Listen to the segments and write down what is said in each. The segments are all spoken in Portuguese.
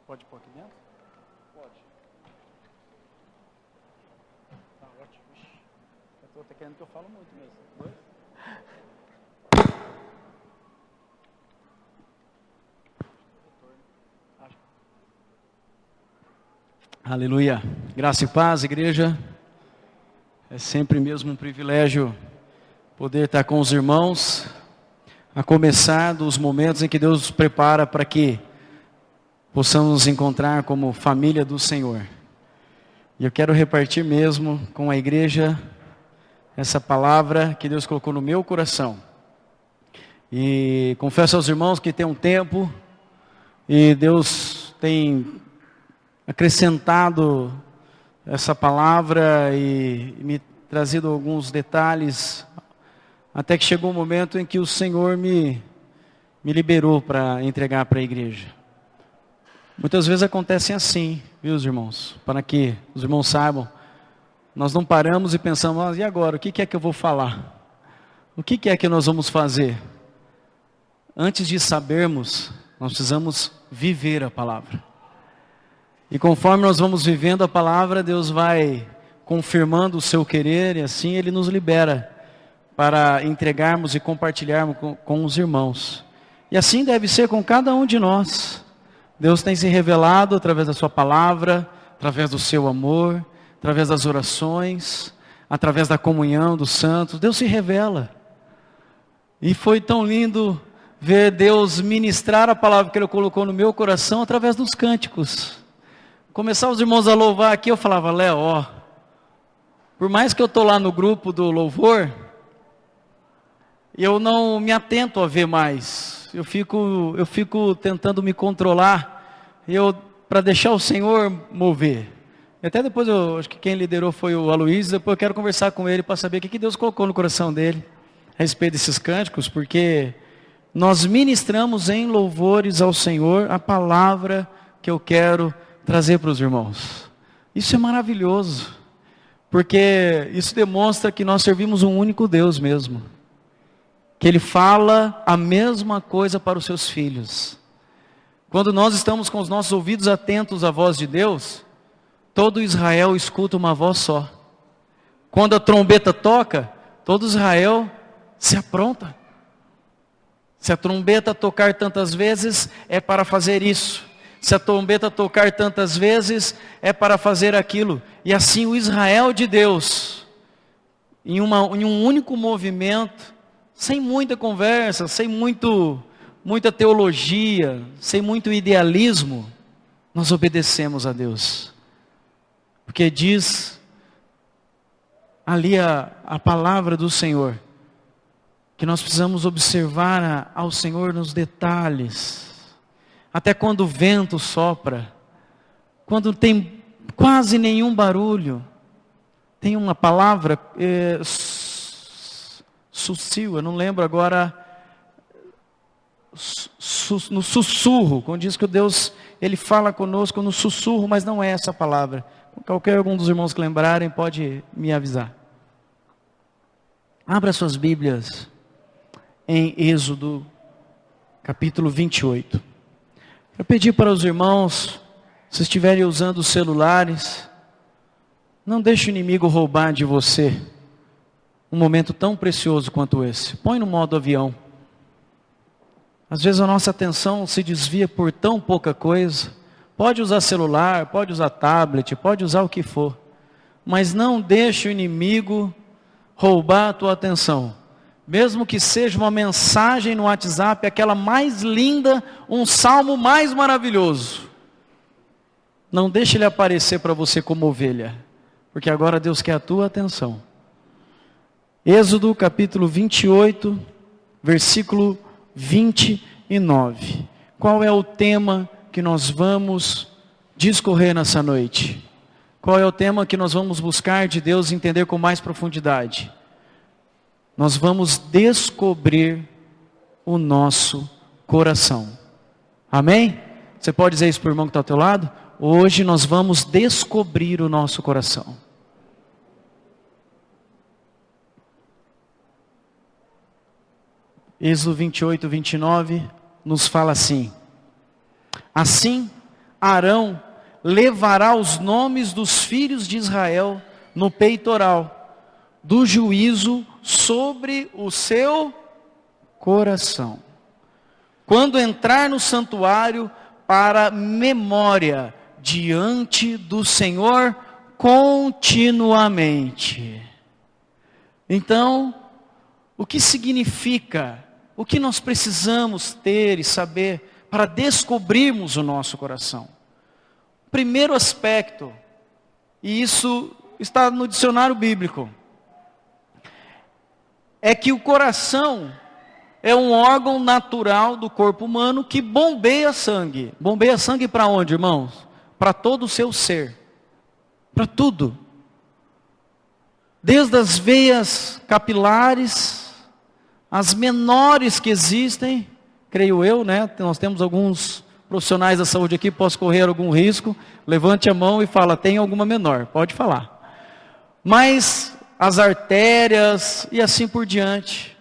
Pode pôr aqui dentro? Pode. Tá ótimo. Eu estou até querendo que eu falo muito mesmo. Dois? Aleluia. Graça e paz, igreja. É sempre mesmo um privilégio poder estar com os irmãos, a começar dos momentos em que Deus nos prepara para que possamos nos encontrar como família do Senhor. E eu quero repartir mesmo com a igreja essa palavra que Deus colocou no meu coração. E confesso aos irmãos que tem um tempo e Deus tem acrescentado essa palavra e me trazido alguns detalhes, até que chegou um momento em que o Senhor me liberou para entregar para a igreja. Muitas vezes acontecem assim, viu, irmãos? Para que os irmãos saibam, nós não paramos e pensamos, e agora, o que é que eu vou falar? O que é que nós vamos fazer? Antes de sabermos, nós precisamos viver a palavra. E conforme nós vamos vivendo a palavra, Deus vai confirmando o seu querer e assim Ele nos libera para entregarmos e compartilharmos com os irmãos. E assim deve ser com cada um de nós. Deus tem se revelado através da sua palavra, através do seu amor, através das orações, através da comunhão dos santos. Deus se revela. E foi tão lindo ver Deus ministrar a palavra que Ele colocou no meu coração através dos cânticos. Começar os irmãos a louvar aqui, eu falava, Léo, por mais que eu estou lá no grupo do louvor, eu não me atento a ver mais. Eu fico tentando me controlar, para deixar o Senhor mover. E até depois, acho que quem liderou foi o Aloysio, depois eu quero conversar com ele para saber o que Deus colocou no coração dele, a respeito desses cânticos, porque nós ministramos em louvores ao Senhor a palavra que eu quero trazer para os irmãos. Isso é maravilhoso, porque isso demonstra que nós servimos um único Deus mesmo, que Ele fala a mesma coisa para os seus filhos. Quando nós estamos com os nossos ouvidos atentos à voz de Deus, todo Israel escuta uma voz só. Quando a trombeta toca, todo Israel se apronta. Se a trombeta tocar tantas vezes, é para fazer isso. Se a trombeta tocar tantas vezes, é para fazer aquilo. E assim o Israel de Deus, em um único movimento, sem muita conversa, sem muita teologia, sem muito idealismo, nós obedecemos a Deus. Porque diz ali a palavra do Senhor, que nós precisamos observar ao Senhor nos detalhes. Até quando o vento sopra, quando tem quase nenhum barulho, tem uma palavra, sucil, eu não lembro agora, no sussurro, quando diz que Deus, Ele fala conosco no sussurro, mas não é essa palavra. Qualquer um dos irmãos que lembrarem pode me avisar. Abra suas Bíblias em Êxodo, capítulo 28. Eu pedi para os irmãos, se estiverem usando os celulares, não deixe o inimigo roubar de você um momento tão precioso quanto esse. Põe no modo avião. Às vezes a nossa atenção se desvia por tão pouca coisa. Pode usar celular, pode usar tablet, pode usar o que for. Mas não deixe o inimigo roubar a tua atenção. Mesmo que seja uma mensagem no WhatsApp, aquela mais linda, um salmo mais maravilhoso. Não deixe ele aparecer para você como ovelha, porque agora Deus quer a tua atenção. Êxodo capítulo 28, versículo 29. Qual é o tema que nós vamos discorrer nessa noite? Qual é o tema que nós vamos buscar de Deus entender com mais profundidade? Nós vamos descobrir o nosso coração. Amém? Você pode dizer isso para o irmão que está ao teu lado? Hoje nós vamos descobrir o nosso coração. Êxodo 28, 29 nos fala assim: assim Arão levará os nomes dos filhos de Israel no peitoral do juízo sobre o seu coração, quando entrar no santuário, para memória diante do Senhor continuamente. Então, o que significa, o que nós precisamos ter e saber para descobrirmos o nosso coração? Primeiro aspecto, e isso está no dicionário bíblico, é que o coração é um órgão natural do corpo humano que bombeia sangue. Bombeia sangue para onde, irmãos? Para todo o seu ser. Para tudo. Desde as veias capilares, as menores que existem, creio eu, né? Nós temos alguns profissionais da saúde aqui, posso correr algum risco. Levante a mão e fala, tem alguma menor? Pode falar. Mas as artérias e assim por diante.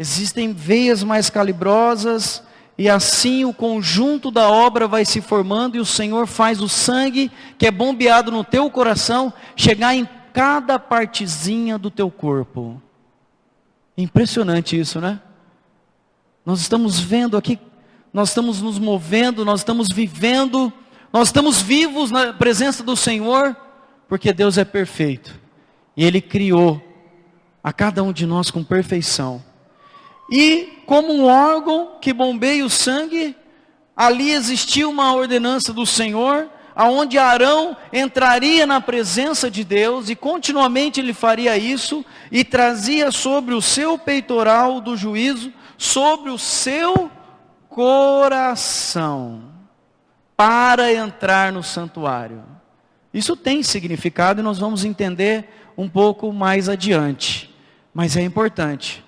Existem veias mais calibrosas, e assim o conjunto da obra vai se formando, e o Senhor faz o sangue que é bombeado no teu coração chegar em cada partezinha do teu corpo. Impressionante isso, né? Nós estamos vendo aqui, nós estamos nos movendo, nós estamos vivendo, nós estamos vivos na presença do Senhor, porque Deus é perfeito, e Ele criou a cada um de nós com perfeição. E como um órgão que bombeia o sangue, ali existia uma ordenança do Senhor, aonde Arão entraria na presença de Deus, e continuamente ele faria isso, e trazia sobre o seu peitoral do juízo, sobre o seu coração, para entrar no santuário. Isso tem significado, e nós vamos entender um pouco mais adiante, mas é importante.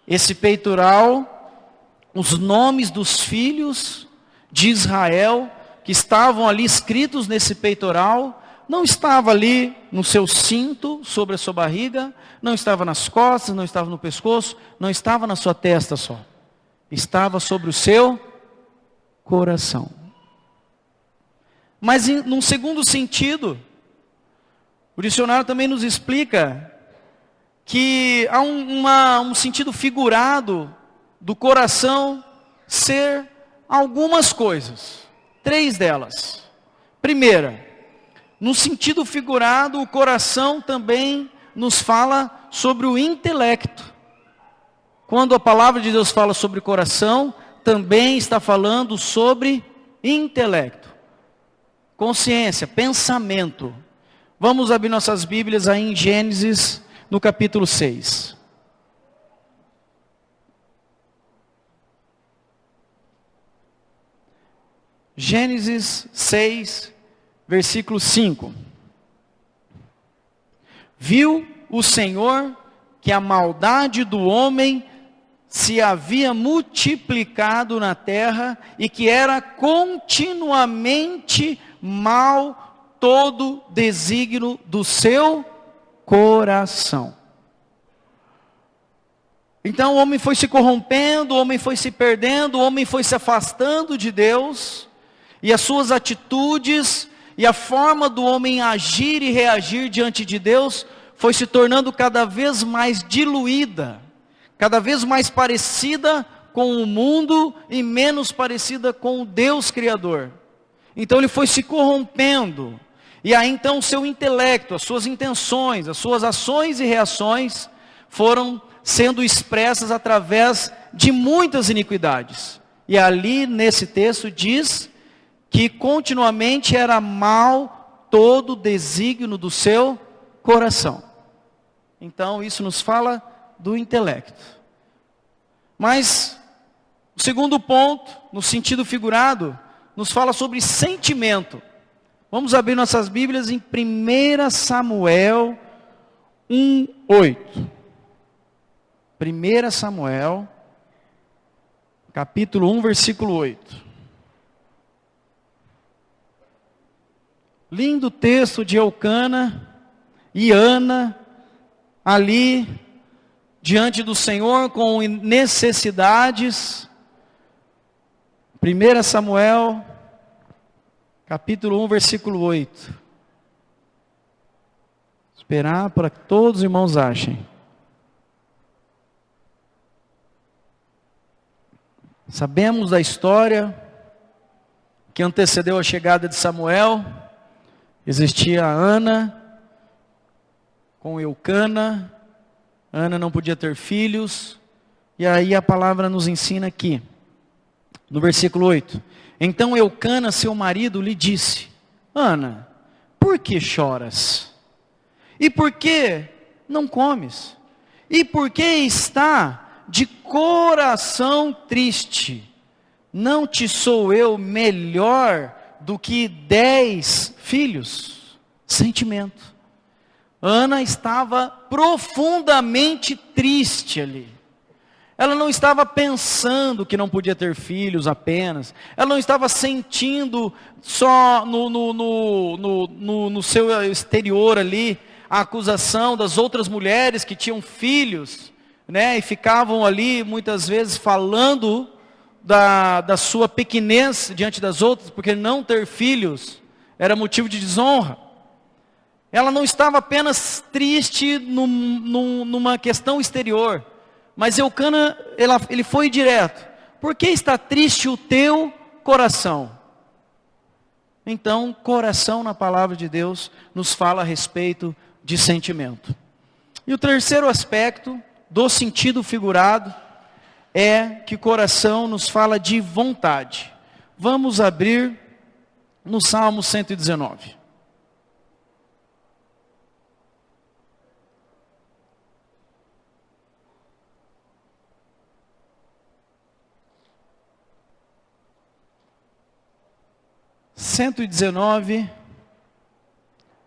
Esse peitoral, os nomes dos filhos de Israel, que estavam ali escritos nesse peitoral, não estava ali no seu cinto, sobre a sua barriga, não estava nas costas, não estava no pescoço, não estava na sua testa só. Estava sobre o seu coração. Mas num segundo sentido, o dicionário também nos explica que há um sentido figurado do coração ser algumas coisas. 3 delas. Primeira, no sentido figurado, o coração também nos fala sobre o intelecto. Quando a palavra de Deus fala sobre coração, também está falando sobre intelecto. Consciência, pensamento. Vamos abrir nossas Bíblias aí em Gênesis, no capítulo 6. Gênesis 6, versículo 5. Viu o Senhor que a maldade do homem se havia multiplicado na terra, e que era continuamente mal todo desígnio do seu coração. Então o homem foi se corrompendo, o homem foi se perdendo, o homem foi se afastando de Deus, e as suas atitudes e a forma do homem agir e reagir diante de Deus foi se tornando cada vez mais diluída, cada vez mais parecida com o mundo e menos parecida com o Deus Criador. Então ele foi se corrompendo. E aí então o seu intelecto, as suas intenções, as suas ações e reações foram sendo expressas através de muitas iniquidades. E ali nesse texto diz que continuamente era mal todo o desígnio do seu coração. Então isso nos fala do intelecto. Mas o segundo ponto, no sentido figurado, nos fala sobre sentimento. Vamos abrir nossas Bíblias em 1 Samuel 1:8. 1 Samuel, capítulo 1, versículo 8. Lindo texto de Eucana e Ana, ali, diante do Senhor, com necessidades. 1 Samuel capítulo 1, versículo 8. Esperar para que todos os irmãos achem. Sabemos da história que antecedeu a chegada de Samuel. Existia Ana com Eucana. Ana não podia ter filhos. E aí a palavra nos ensina aqui, no versículo 8. Então Eucana, seu marido, lhe disse: Ana, por que choras? E por que não comes? E por que está de coração triste? Não te sou eu melhor do que 10 filhos? Sentimento. Ana estava profundamente triste ali. Ela não estava pensando que não podia ter filhos apenas. Ela não estava sentindo só no seu exterior ali a acusação das outras mulheres que tinham filhos, né? E ficavam ali muitas vezes falando da sua pequenez diante das outras, porque não ter filhos era motivo de desonra. Ela não estava apenas triste numa questão exterior, mas Eucana, ele foi direto. Por que está triste o teu coração? Então, coração na palavra de Deus nos fala a respeito de sentimento. E o terceiro aspecto do sentido figurado é que coração nos fala de vontade. Vamos abrir no Salmo 119.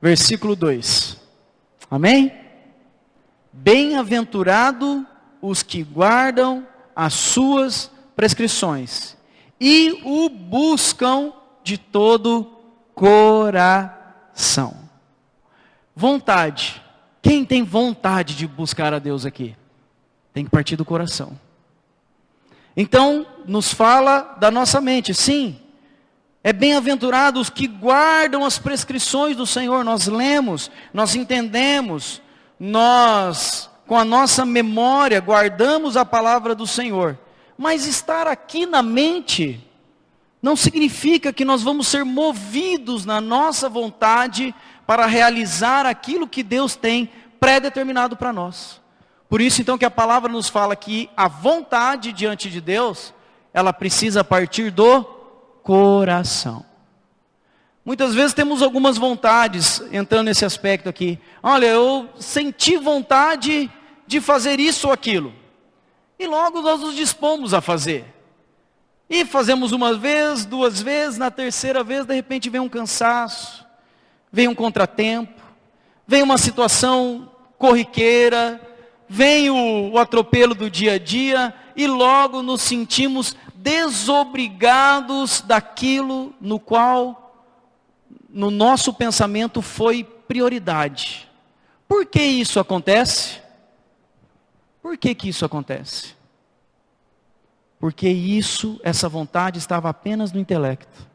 Versículo 2. Amém? Bem-aventurado os que guardam as suas prescrições e o buscam de todo coração. Vontade. Quem tem vontade de buscar a Deus aqui? Tem que partir do coração. Então, nos fala da nossa mente, sim. É bem-aventurado os que guardam as prescrições do Senhor. Nós lemos, nós entendemos, nós, com a nossa memória, guardamos a palavra do Senhor. Mas estar aqui na mente não significa que nós vamos ser movidos na nossa vontade para realizar aquilo que Deus tem pré-determinado para nós. Por isso, então, que a palavra nos fala que a vontade diante de Deus, ela precisa partir do coração. Muitas vezes temos algumas vontades, entrando nesse aspecto aqui. Olha, eu senti vontade de fazer isso ou aquilo. E logo nós nos dispomos a fazer. E fazemos uma vez, duas vezes, na terceira vez, de repente vem um cansaço, vem um contratempo, vem uma situação corriqueira, vem o atropelo do dia a dia, e logo nos sentimos desobrigados daquilo no qual, no nosso pensamento, foi prioridade. Por que isso acontece? Por que isso acontece? Porque essa vontade estava apenas no intelecto.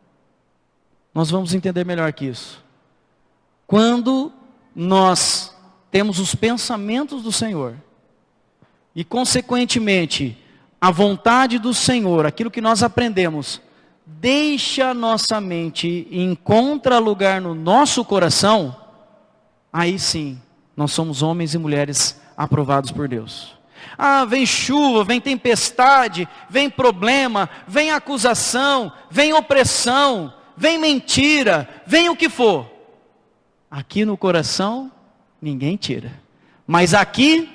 Nós vamos entender melhor que isso. Quando nós temos os pensamentos do Senhor, e consequentemente, a vontade do Senhor, aquilo que nós aprendemos, deixa a nossa mente e encontra lugar no nosso coração, aí sim, nós somos homens e mulheres aprovados por Deus. Ah, vem chuva, vem tempestade, vem problema, vem acusação, vem opressão, vem mentira, vem o que for. Aqui no coração, ninguém tira. Mas aqui,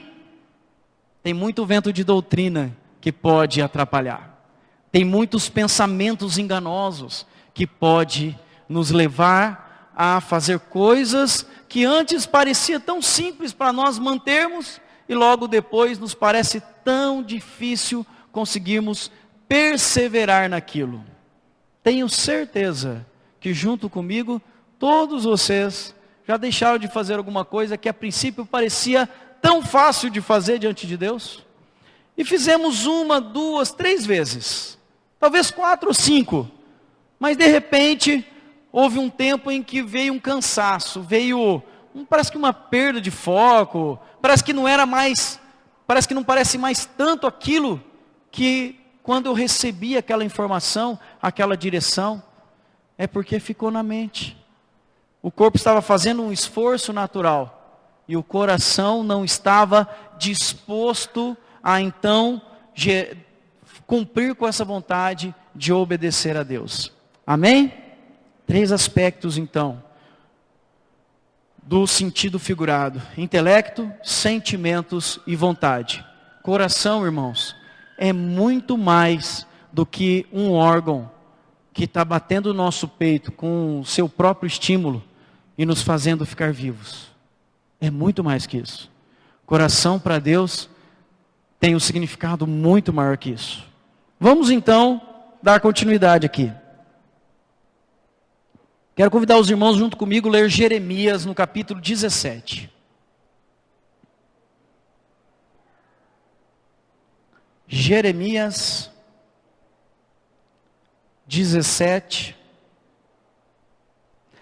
tem muito vento de doutrina que pode atrapalhar. Tem muitos pensamentos enganosos que pode nos levar a fazer coisas que antes parecia tão simples para nós mantermos e logo depois nos parece tão difícil conseguirmos perseverar naquilo. Tenho certeza que junto comigo todos vocês já deixaram de fazer alguma coisa que a princípio parecia tão fácil de fazer diante de Deus. E fizemos 1, 2, 3 vezes. Talvez 4 ou 5. Mas de repente, houve um tempo em que veio um cansaço, parece que uma perda de foco, parece que não parece mais tanto aquilo que quando eu recebi aquela informação, aquela direção, é porque ficou na mente. O corpo estava fazendo um esforço natural e o coração não estava disposto a então cumprir com essa vontade de obedecer a Deus. Amém? 3 aspectos então do sentido figurado: intelecto, sentimentos e vontade. Coração, irmãos, é muito mais do que um órgão que está batendo o nosso peito com o seu próprio estímulo e nos fazendo ficar vivos. É muito mais que isso. Coração para Deus tem um significado muito maior que isso. Vamos então dar continuidade aqui. Quero convidar os irmãos junto comigo a ler Jeremias no capítulo 17. Jeremias 17,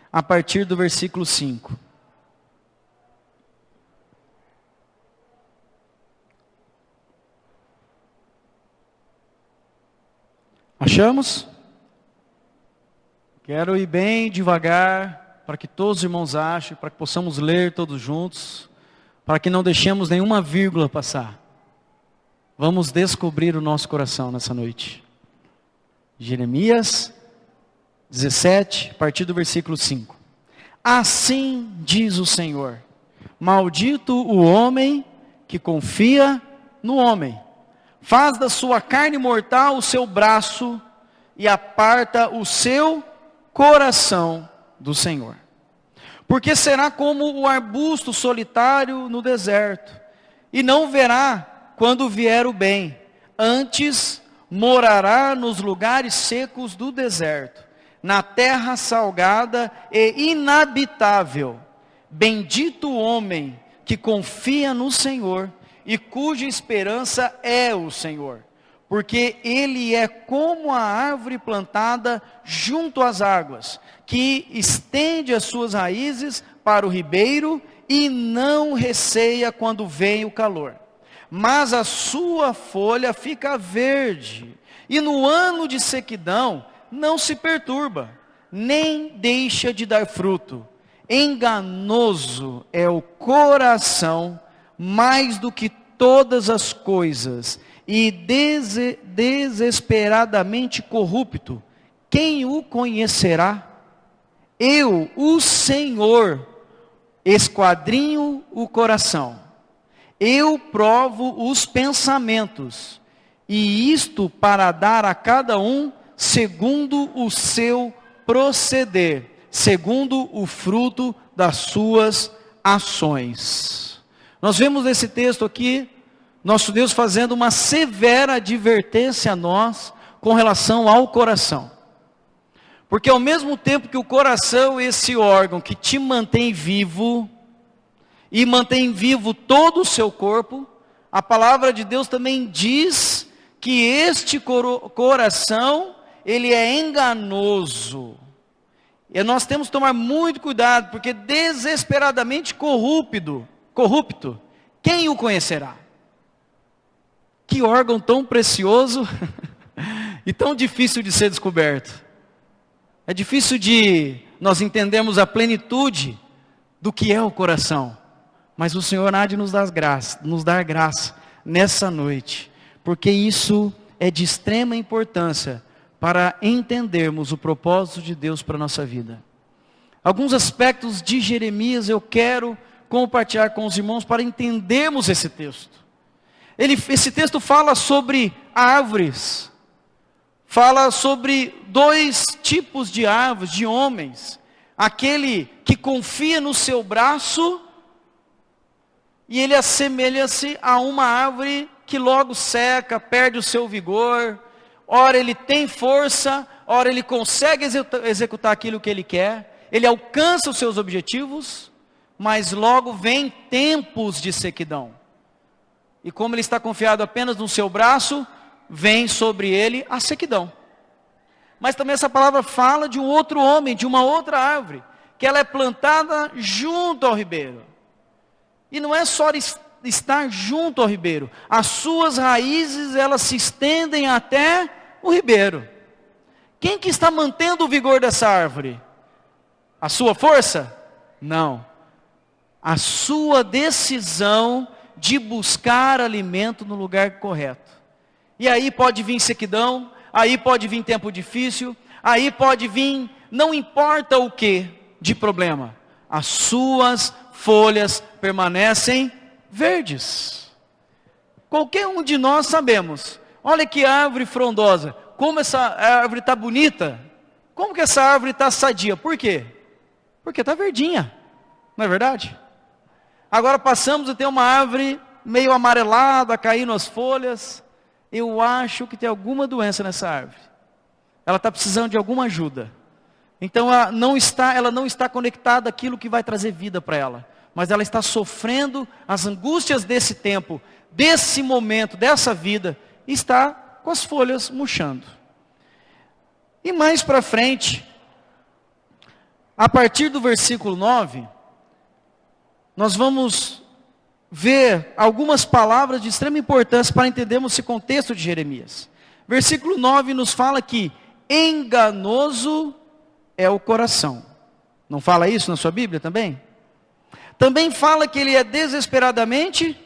a partir do versículo 5. Achamos? Quero ir bem devagar, para que todos os irmãos achem, para que possamos ler todos juntos, para que não deixemos nenhuma vírgula passar. Vamos descobrir o nosso coração nessa noite. Jeremias 17, a partir do versículo 5. Assim diz o Senhor: maldito o homem que confia no homem, faz da sua carne mortal o seu braço e aparta o seu coração do Senhor. Porque será como o arbusto solitário no deserto, e não verá quando vier o bem, antes morará nos lugares secos do deserto, na terra salgada e inabitável. Bendito o homem que confia no Senhor e cuja esperança é o Senhor, porque ele é como a árvore plantada junto às águas, que estende as suas raízes para o ribeiro e não receia quando vem o calor. Mas a sua folha fica verde, e no ano de sequidão não se perturba, nem deixa de dar fruto. Enganoso é o coração mais do que todas as coisas, e desesperadamente corrupto. Quem o conhecerá? Eu, o Senhor, esquadrinho o coração. Eu provo os pensamentos, e isto para dar a cada um segundo o seu proceder, segundo o fruto das suas ações. Nós vemos nesse texto aqui, nosso Deus fazendo uma severa advertência a nós com relação ao coração. Porque ao mesmo tempo que o coração é esse órgão que te mantém vivo, e mantém vivo todo o seu corpo, a palavra de Deus também diz que este coração, ele é enganoso. E nós temos que tomar muito cuidado, porque desesperadamente corrupto, quem o conhecerá? Que órgão tão precioso e tão difícil de ser descoberto. É difícil de nós entendermos a plenitude do que é o coração. Mas o Senhor há de nos dar graça nessa noite, porque isso é de extrema importância para entendermos o propósito de Deus para a nossa vida. Alguns aspectos de Jeremias eu quero compartilhar com os irmãos para entendermos esse texto. Esse texto fala sobre árvores, fala sobre 2 tipos de árvores, de homens. Aquele que confia no seu braço, e ele assemelha-se a uma árvore que logo seca, perde o seu vigor. Ora ele tem força, ora ele consegue executar aquilo que ele quer, ele alcança os seus objetivos, mas logo vem tempos de sequidão. E como ele está confiado apenas no seu braço, vem sobre ele a sequidão. Mas também essa palavra fala de um outro homem, de uma outra árvore, que ela é plantada junto ao ribeiro. E não é só estar junto ao ribeiro. As suas raízes, elas se estendem até o ribeiro. Quem que está mantendo o vigor dessa árvore? A sua força? Não. A sua decisão de buscar alimento no lugar correto. E aí pode vir sequidão, aí pode vir tempo difícil, aí pode vir, não importa o que de problema, as suas folhas permanecem verdes. Qualquer um de nós sabemos, olha que árvore frondosa, como essa árvore está bonita, como que essa árvore está sadia, por quê? Porque está verdinha, não é verdade? Agora passamos a ter uma árvore meio amarelada, caindo as folhas, eu acho que tem alguma doença nessa árvore, ela está precisando de alguma ajuda, então ela não está conectada àquilo que vai trazer vida para ela, mas ela está sofrendo as angústias desse tempo, desse momento, dessa vida, e está com as folhas murchando. E mais para frente, a partir do versículo 9, nós vamos ver algumas palavras de extrema importância para entendermos esse contexto de Jeremias. Versículo 9 nos fala que enganoso é o coração. Não fala isso na sua Bíblia também? Também fala que ele é desesperadamente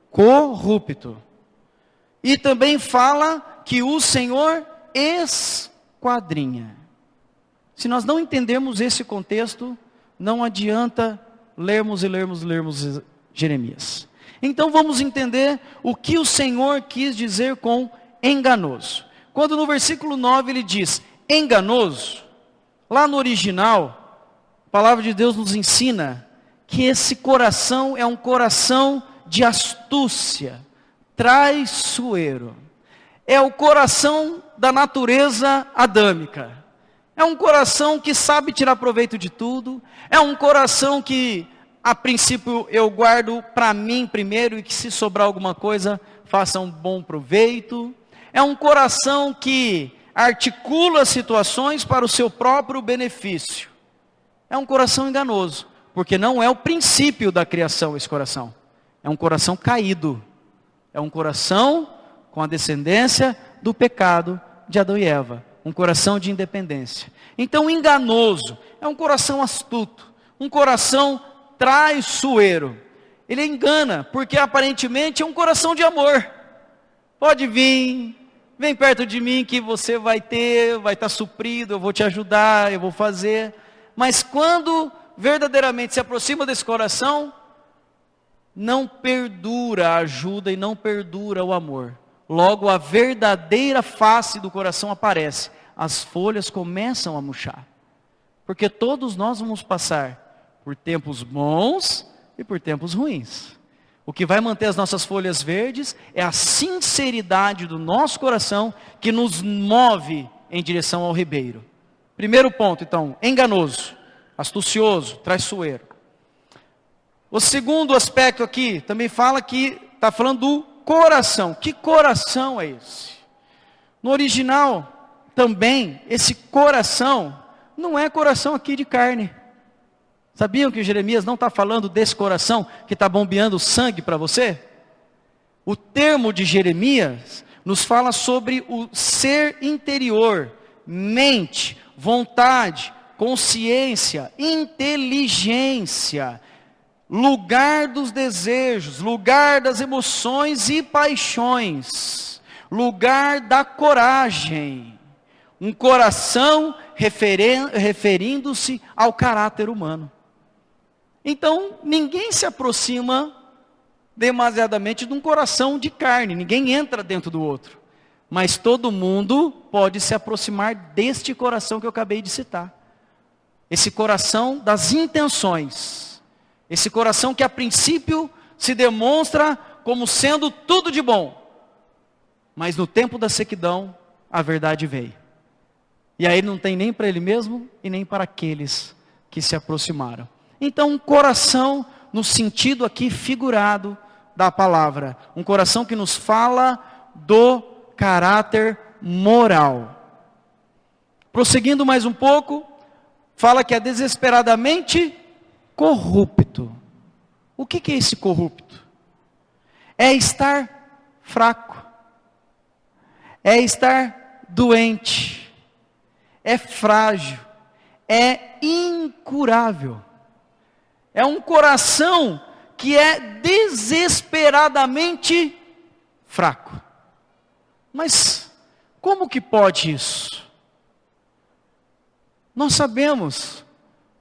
corrupto. E também fala que o Senhor esquadrinha. Se nós não entendermos esse contexto, não adianta lermos Jeremias. Então vamos entender o que o Senhor quis dizer com enganoso. Quando no versículo 9 ele diz enganoso, lá no original, a palavra de Deus nos ensina que esse coração é um coração de astúcia, traiçoeiro. É o coração da natureza adâmica. É um coração que sabe tirar proveito de tudo. É um coração que, a princípio, eu guardo para mim primeiro e que se sobrar alguma coisa, faça um bom proveito. É um coração que articula situações para o seu próprio benefício. É um coração enganoso, porque não é o princípio da criação esse coração. É um coração caído. É um coração com a descendência do pecado de Adão e Eva. Um coração de independência. Então, enganoso é um coração astuto, um coração traiçoeiro. Ele engana, porque aparentemente é um coração de amor. Pode vir, vem perto de mim que você vai estar suprido, eu vou te ajudar, eu vou fazer. Mas quando verdadeiramente se aproxima desse coração, não perdura a ajuda e não perdura o amor. Logo a verdadeira face do coração aparece. As folhas começam a murchar. Porque todos nós vamos passar por tempos bons e por tempos ruins. O que vai manter as nossas folhas verdes é a sinceridade do nosso coração que nos move em direção ao ribeiro. Primeiro ponto, então, enganoso, astucioso, traiçoeiro. O segundo aspecto aqui também fala que está falando do coração. Que coração é esse? No original, também, esse coração não é coração aqui de carne. Sabiam que Jeremias não está falando desse coração que está bombeando sangue para você? O termo de Jeremias nos fala sobre o ser interior, mente, vontade, consciência, inteligência, lugar dos desejos, lugar das emoções e paixões, lugar da coragem, um coração referindo-se ao caráter humano. Então, ninguém se aproxima demasiadamente de um coração de carne, ninguém entra dentro do outro, mas todo mundo pode se aproximar deste coração que eu acabei de citar, esse coração das intenções, esse coração que a princípio se demonstra como sendo tudo de bom. Mas no tempo da sequidão, a verdade veio. E aí não tem nem para ele mesmo e nem para aqueles que se aproximaram. Então um coração no sentido aqui figurado da palavra. Um coração que nos fala do caráter moral. Prosseguindo mais um pouco, fala que é desesperadamente corrupto. O que é esse corrupto? É estar fraco, é estar doente, é frágil, é incurável. É um coração que é desesperadamente fraco. Mas como que pode isso? Nós sabemos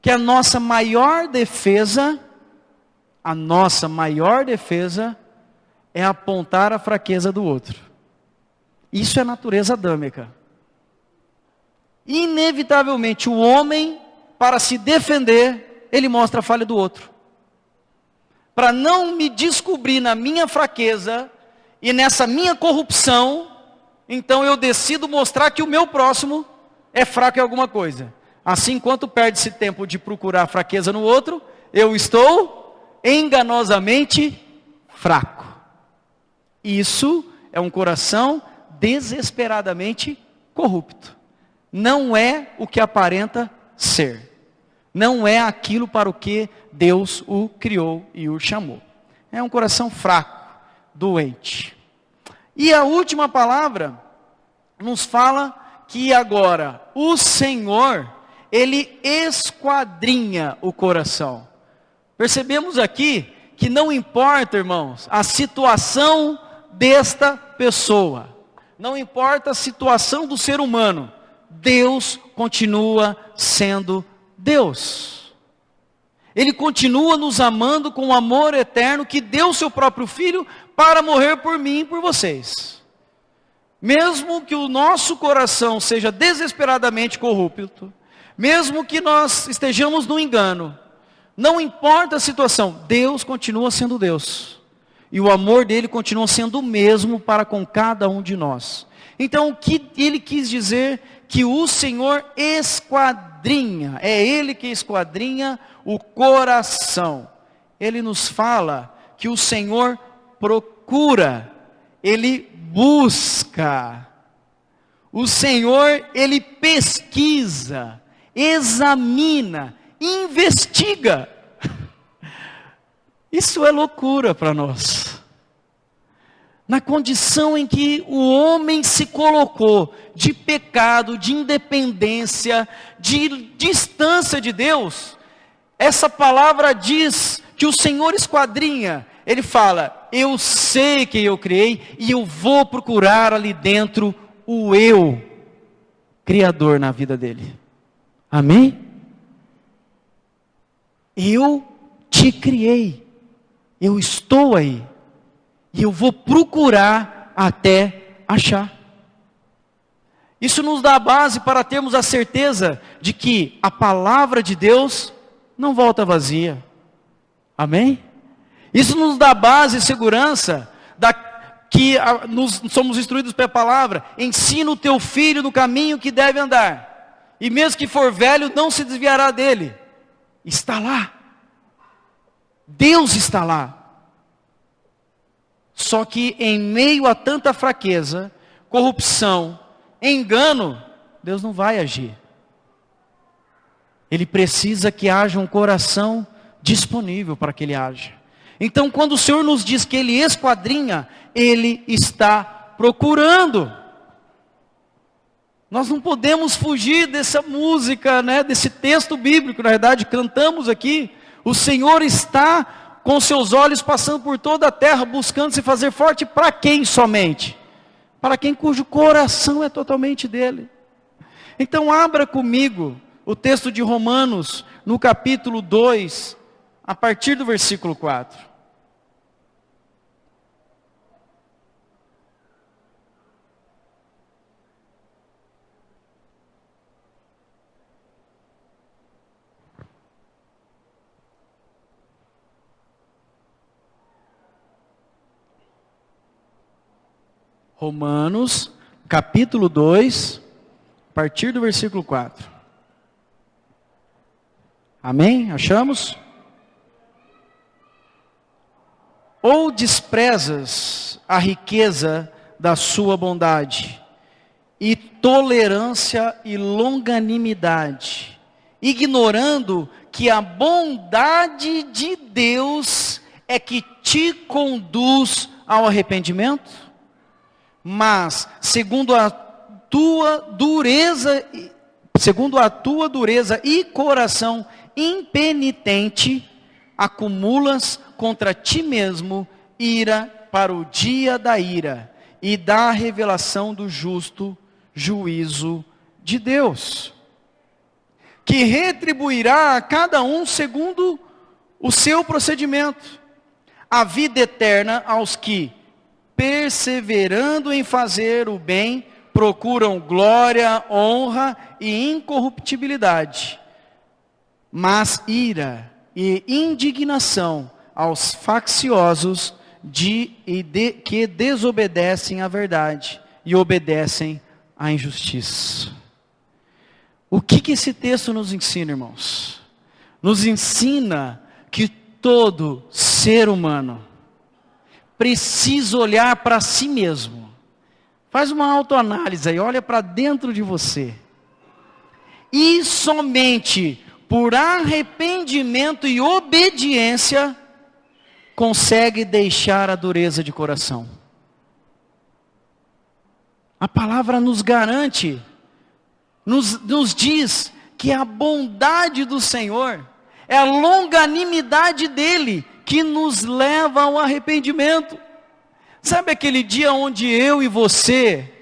que a nossa maior defesa é apontar a fraqueza do outro. Isso é natureza adâmica. Inevitavelmente o homem, para se defender, ele mostra a falha do outro. Para não me descobrir na minha fraqueza e nessa minha corrupção, então eu decido mostrar que o meu próximo é fraco em alguma coisa. Assim, enquanto perde-se tempo de procurar fraqueza no outro, eu estou enganosamente fraco. Isso é um coração desesperadamente corrupto. Não é o que aparenta ser. Não é aquilo para o que Deus o criou e o chamou. É um coração fraco, doente. E a última palavra nos fala que agora o Senhor, Ele esquadrinha o coração. Percebemos aqui que não importa, irmãos, a situação desta pessoa. Não importa a situação do ser humano. Deus continua sendo Deus. Ele continua nos amando com o amor eterno que deu o seu próprio Filho para morrer por mim e por vocês. Mesmo que o nosso coração seja desesperadamente corrupto, mesmo que nós estejamos no engano, não importa a situação, Deus continua sendo Deus. E o amor dele continua sendo o mesmo para com cada um de nós. Então o que ele quis dizer? Que o Senhor esquadrinha, é Ele que esquadrinha o coração. Ele nos fala que o Senhor procura, Ele busca. O Senhor, Ele pesquisa, examina, investiga. Isso é loucura para nós. Na condição em que o homem se colocou de pecado, de independência, de distância de Deus, essa palavra diz que o Senhor esquadrinha. Ele fala, eu sei quem eu criei e eu vou procurar ali dentro o eu, Criador na vida dele. Amém? Eu te criei, eu estou aí. E eu vou procurar até achar. Isso nos dá a base para termos a certeza de que a palavra de Deus não volta vazia. Amém? Isso nos dá base e segurança somos instruídos pela palavra. Ensina o teu filho no caminho que deve andar. E mesmo que for velho, não se desviará dele. Está lá. Deus está lá. Só que em meio a tanta fraqueza, corrupção, engano, Deus não vai agir. Ele precisa que haja um coração disponível para que Ele haja. Então quando o Senhor nos diz que Ele esquadrinha, Ele está procurando. Nós não podemos fugir dessa música, desse texto bíblico. Na verdade, cantamos aqui, o Senhor está com seus olhos passando por toda a terra, buscando se fazer forte para quem somente? Para quem cujo coração é totalmente dele. Então abra comigo o texto de Romanos, no capítulo 2, a partir do versículo 4. Romanos, capítulo 2, a partir do versículo 4. Amém? Achamos? Ou desprezas a riqueza da sua bondade, e tolerância e longanimidade, ignorando que a bondade de Deus é que te conduz ao arrependimento? Mas, segundo a tua dureza e coração impenitente, acumulas contra ti mesmo ira para o dia da ira e da revelação do justo juízo de Deus, que retribuirá a cada um segundo o seu procedimento, a vida eterna aos que, perseverando em fazer o bem, procuram glória, honra e incorruptibilidade, mas ira e indignação aos facciosos que desobedecem à verdade e obedecem à injustiça. O que esse texto nos ensina, irmãos? Nos ensina que todo ser humano precisa olhar para si mesmo. Faz uma autoanálise aí, olha para dentro de você. E somente por arrependimento e obediência consegue deixar a dureza de coração. A palavra nos garante, nos diz que a bondade do Senhor é a longanimidade dele que nos leva ao arrependimento. Sabe aquele dia onde eu e você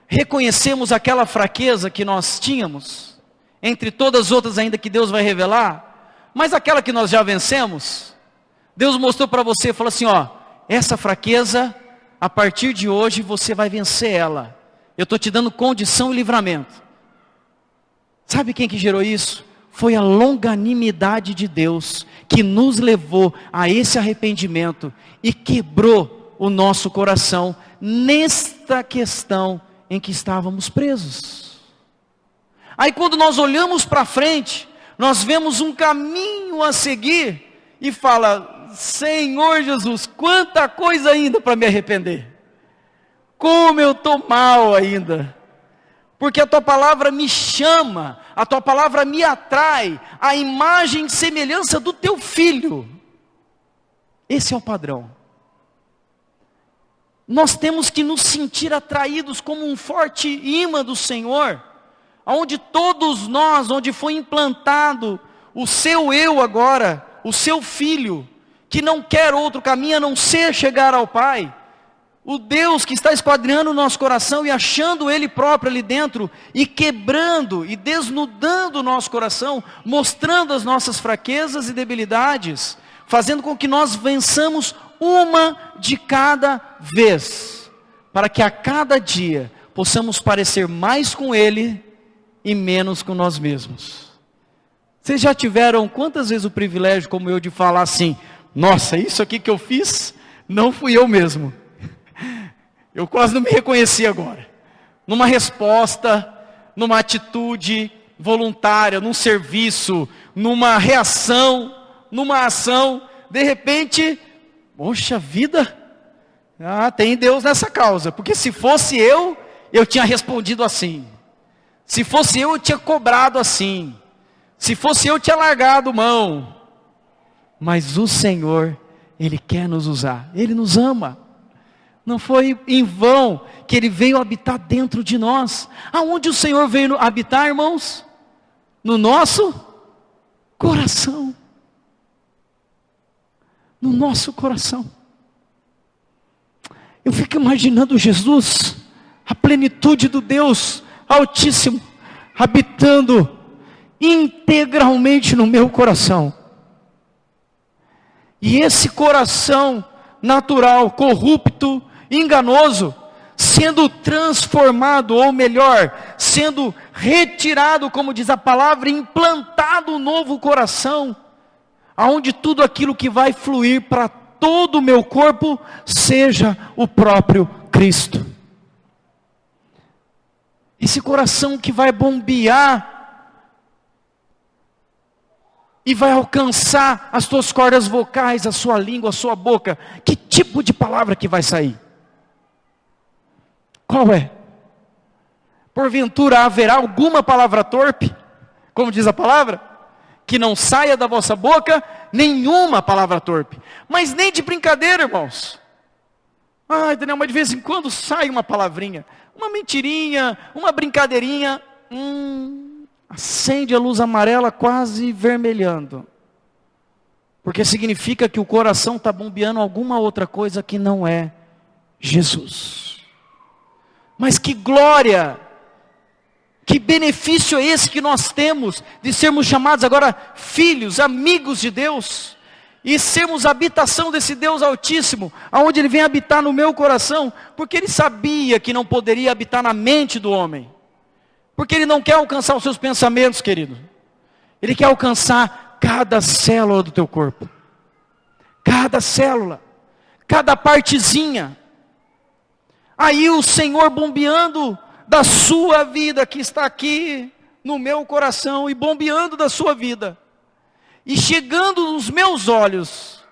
reconhecemos aquela fraqueza que nós tínhamos, entre todas as outras ainda que Deus vai revelar, mas aquela que nós já vencemos? Deus mostrou para você e falou assim, ó, essa fraqueza, a partir de hoje você vai vencer ela. Eu estou te dando condição e livramento. Sabe quem que gerou isso? Foi a longanimidade de Deus, que nos levou a esse arrependimento e quebrou o nosso coração nesta questão em que estávamos presos. Aí quando nós olhamos para frente, nós vemos um caminho a seguir e fala, Senhor Jesus, quanta coisa ainda para me arrepender. Como eu estou mal ainda. Porque a tua palavra me chama, a tua palavra me atrai, a imagem e semelhança do teu filho. Esse é o padrão. Nós temos que nos sentir atraídos como um forte imã do Senhor, onde todos nós, onde foi implantado o seu eu agora, o seu filho, que não quer outro caminho a não ser chegar ao Pai, o Deus que está esquadrinhando o nosso coração e achando Ele próprio ali dentro, e quebrando e desnudando o nosso coração, mostrando as nossas fraquezas e debilidades, fazendo com que nós vençamos uma de cada vez, para que a cada dia possamos parecer mais com Ele e menos com nós mesmos. Vocês já tiveram quantas vezes o privilégio, como eu, de falar assim, nossa, isso aqui que eu fiz, não fui eu mesmo. Eu quase não me reconheci agora. Numa resposta, numa atitude voluntária, num serviço, numa reação, numa ação, de repente, poxa vida, tem Deus nessa causa, porque se fosse eu tinha respondido assim. Se fosse eu tinha cobrado assim. Se fosse eu tinha largado mão. Mas o Senhor, Ele quer nos usar, Ele nos ama. Não foi em vão que Ele veio habitar dentro de nós. Aonde o Senhor veio habitar, irmãos? No nosso coração. No nosso coração. Eu fico imaginando Jesus, a plenitude do Deus Altíssimo, habitando integralmente no meu coração. E esse coração natural, corrupto, enganoso, sendo transformado, ou melhor, sendo retirado, como diz a palavra, implantado um novo coração, aonde tudo aquilo que vai fluir para todo o meu corpo, seja o próprio Cristo. Esse coração que vai bombear, e vai alcançar as tuas cordas vocais, a sua língua, a sua boca. Que tipo de palavra que vai sair? Qual é? Porventura haverá alguma palavra torpe, como diz a palavra, que não saia da vossa boca nenhuma palavra torpe, mas nem de brincadeira, irmãos. Ai, Daniel, mas de vez em quando sai uma palavrinha, uma mentirinha, uma brincadeirinha, acende a luz amarela quase vermelhando, porque significa que o coração está bombeando alguma outra coisa que não é Jesus. Mas que glória, que benefício é esse que nós temos de sermos chamados agora filhos, amigos de Deus, e sermos a habitação desse Deus Altíssimo, aonde Ele vem habitar no meu coração, porque Ele sabia que não poderia habitar na mente do homem, porque Ele não quer alcançar os seus pensamentos, querido, Ele quer alcançar cada célula do teu corpo, cada célula, cada partezinha. Aí o Senhor bombeando da sua vida, que está aqui no meu coração, e bombeando da sua vida, e chegando nos meus olhos,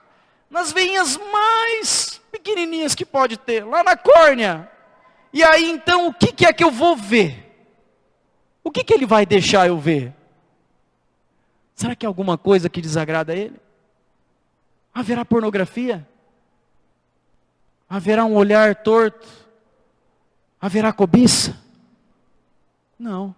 nas veinhas mais pequenininhas que pode ter, lá na córnea. E aí então, o que é que eu vou ver? O que Ele vai deixar eu ver? Será que é alguma coisa que desagrada a Ele? Haverá pornografia? Haverá um olhar torto? Haverá cobiça? Não.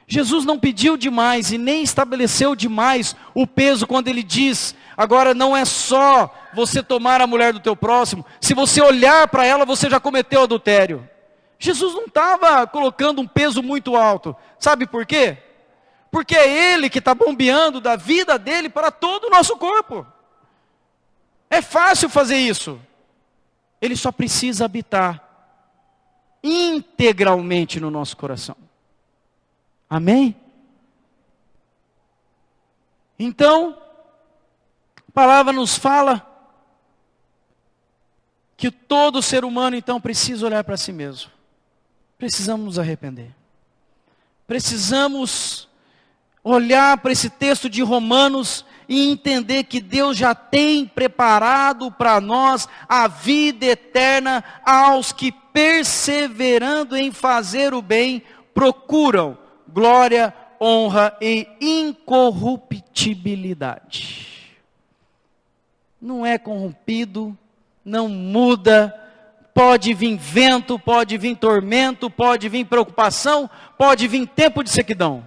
Jesus não pediu demais e nem estabeleceu demais o peso quando Ele diz, agora não é só você tomar a mulher do teu próximo, se você olhar para ela você já cometeu adultério. Jesus não estava colocando um peso muito alto. Sabe por quê? Porque é Ele que está bombeando da vida dele para todo o nosso corpo. É fácil fazer isso. Ele só precisa habitar integralmente no nosso coração. Amém? Então, a palavra nos fala que todo ser humano então precisa olhar para si mesmo. Precisamos nos arrepender. Precisamos olhar para esse texto de Romanos e entender que Deus já tem preparado para nós a vida eterna aos que, perseverando em fazer o bem, procuram glória, honra e incorruptibilidade. Não é corrompido, não muda, pode vir vento, pode vir tormento, pode vir preocupação, pode vir tempo de sequidão.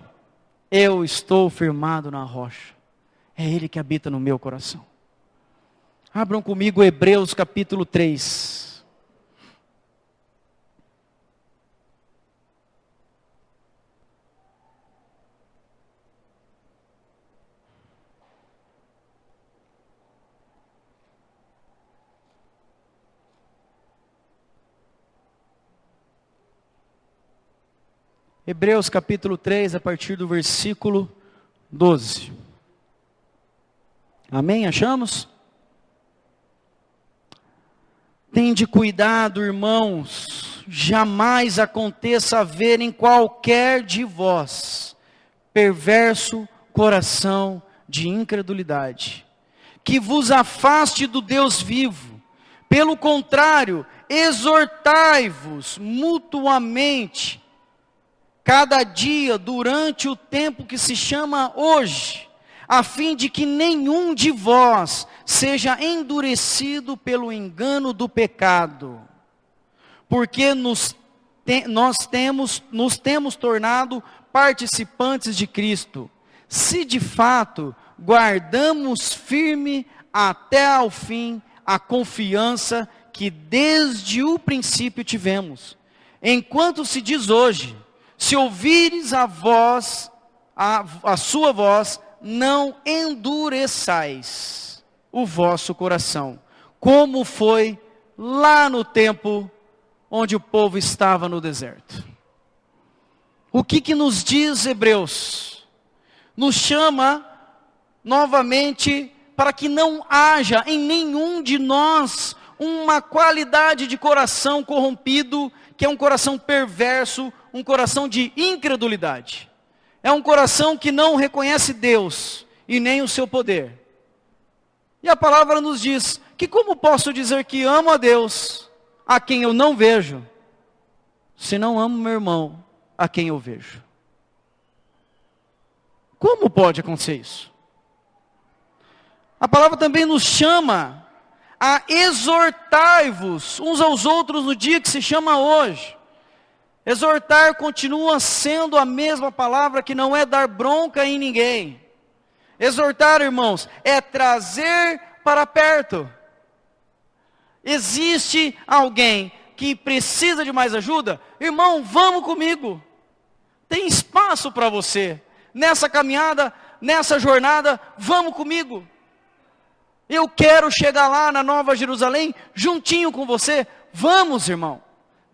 Eu estou firmado na rocha. É Ele que habita no meu coração. Abram comigo Hebreus capítulo 3. Hebreus capítulo 3, a partir do versículo 12. Amém? Achamos? Tende cuidado, irmãos, jamais aconteça haver em qualquer de vós perverso coração de incredulidade, que vos afaste do Deus vivo. Pelo contrário, exortai-vos mutuamente, cada dia, durante o tempo que se chama hoje, a fim de que nenhum de vós seja endurecido pelo engano do pecado, porque nos temos tornado participantes de Cristo, se de fato guardamos firme até ao fim a confiança que desde o princípio tivemos. Enquanto se diz hoje, se ouvires a voz, a sua voz, não endureçais o vosso coração, como foi lá no tempo onde o povo estava no deserto. O que nos diz Hebreus? Nos chama novamente para que não haja em nenhum de nós uma qualidade de coração corrompido, que é um coração perverso, um coração de incredulidade. É um coração que não reconhece Deus e nem o seu poder. E a palavra nos diz que como posso dizer que amo a Deus, a quem eu não vejo, se não amo meu irmão, a quem eu vejo. Como pode acontecer isso? A palavra também nos chama a exortar-vos uns aos outros no dia que se chama hoje. Exortar continua sendo a mesma palavra, que não é dar bronca em ninguém. Exortar, irmãos, é trazer para perto. Existe alguém que precisa de mais ajuda? Irmão, vamos comigo. Tem espaço para você. Nessa caminhada, nessa jornada, vamos comigo. Eu quero chegar lá na Nova Jerusalém, juntinho com você. Vamos, irmão.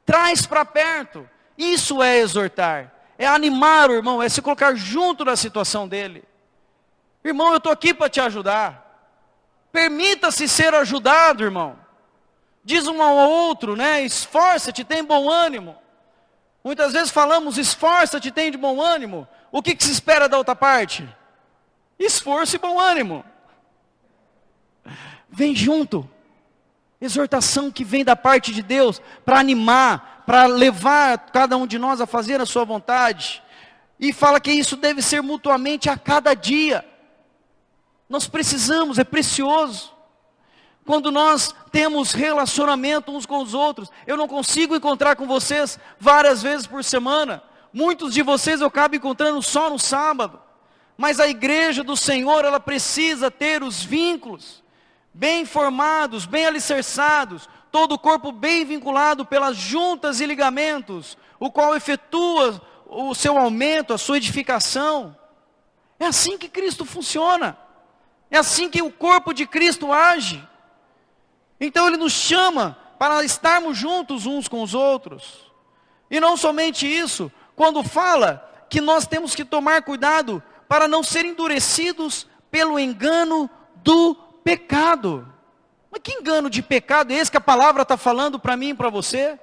Traz para perto. Isso é exortar. É animar o irmão, é se colocar junto na situação dele. Irmão, eu estou aqui para te ajudar. Permita-se ser ajudado, irmão. Diz um ao outro, né? Esforça-te, tem bom ânimo. Muitas vezes falamos, esforça-te, tem de bom ânimo. O que se espera da outra parte? Esforço e bom ânimo. Vem junto. Exortação que vem da parte de Deus para animar, para levar cada um de nós a fazer a sua vontade. E fala que isso deve ser mutuamente a cada dia. Nós precisamos, é precioso. Quando nós temos relacionamento uns com os outros, eu não consigo encontrar com vocês várias vezes por semana. Muitos de vocês eu acabo encontrando só no sábado. Mas a igreja do Senhor, ela precisa ter os vínculos bem formados, bem alicerçados, todo o corpo bem vinculado pelas juntas e ligamentos, o qual efetua o seu aumento, a sua edificação. É assim que Cristo funciona. É assim que o corpo de Cristo age. Então Ele nos chama para estarmos juntos uns com os outros. E não somente isso, quando fala que nós temos que tomar cuidado para não ser endurecidos pelo engano do pecado. Mas que engano de pecado é esse que a palavra está falando para mim e para você?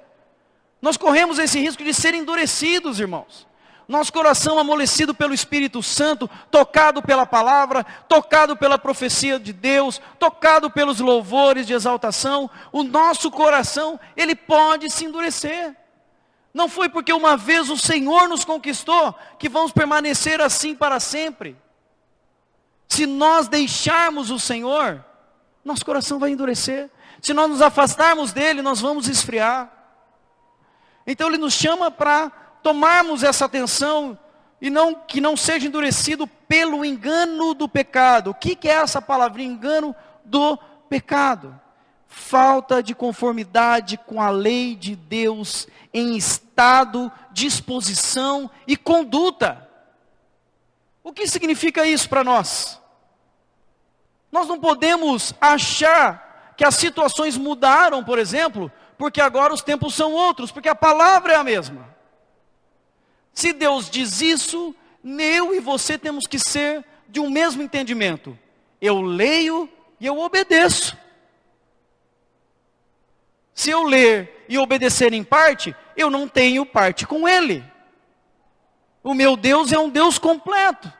Nós corremos esse risco de ser endurecidos, irmãos. Nosso coração amolecido pelo Espírito Santo, tocado pela palavra, tocado pela profecia de Deus, tocado pelos louvores de exaltação, o nosso coração, ele pode se endurecer. Não foi porque uma vez o Senhor nos conquistou, que vamos permanecer assim para sempre. Se nós deixarmos o Senhor, nosso coração vai endurecer. Se nós nos afastarmos dele, nós vamos esfriar. Então Ele nos chama para tomarmos essa atenção e que não seja endurecido pelo engano do pecado. O que é essa palavra? Engano do pecado. Falta de conformidade com a lei de Deus em estado, disposição e conduta. O que significa isso para nós? Nós não podemos achar que as situações mudaram, por exemplo, porque agora os tempos são outros, porque a palavra é a mesma. Se Deus diz isso, eu e você temos que ser de um mesmo entendimento. Eu leio e eu obedeço. Se eu ler e obedecer em parte, eu não tenho parte com Ele. O meu Deus é um Deus completo.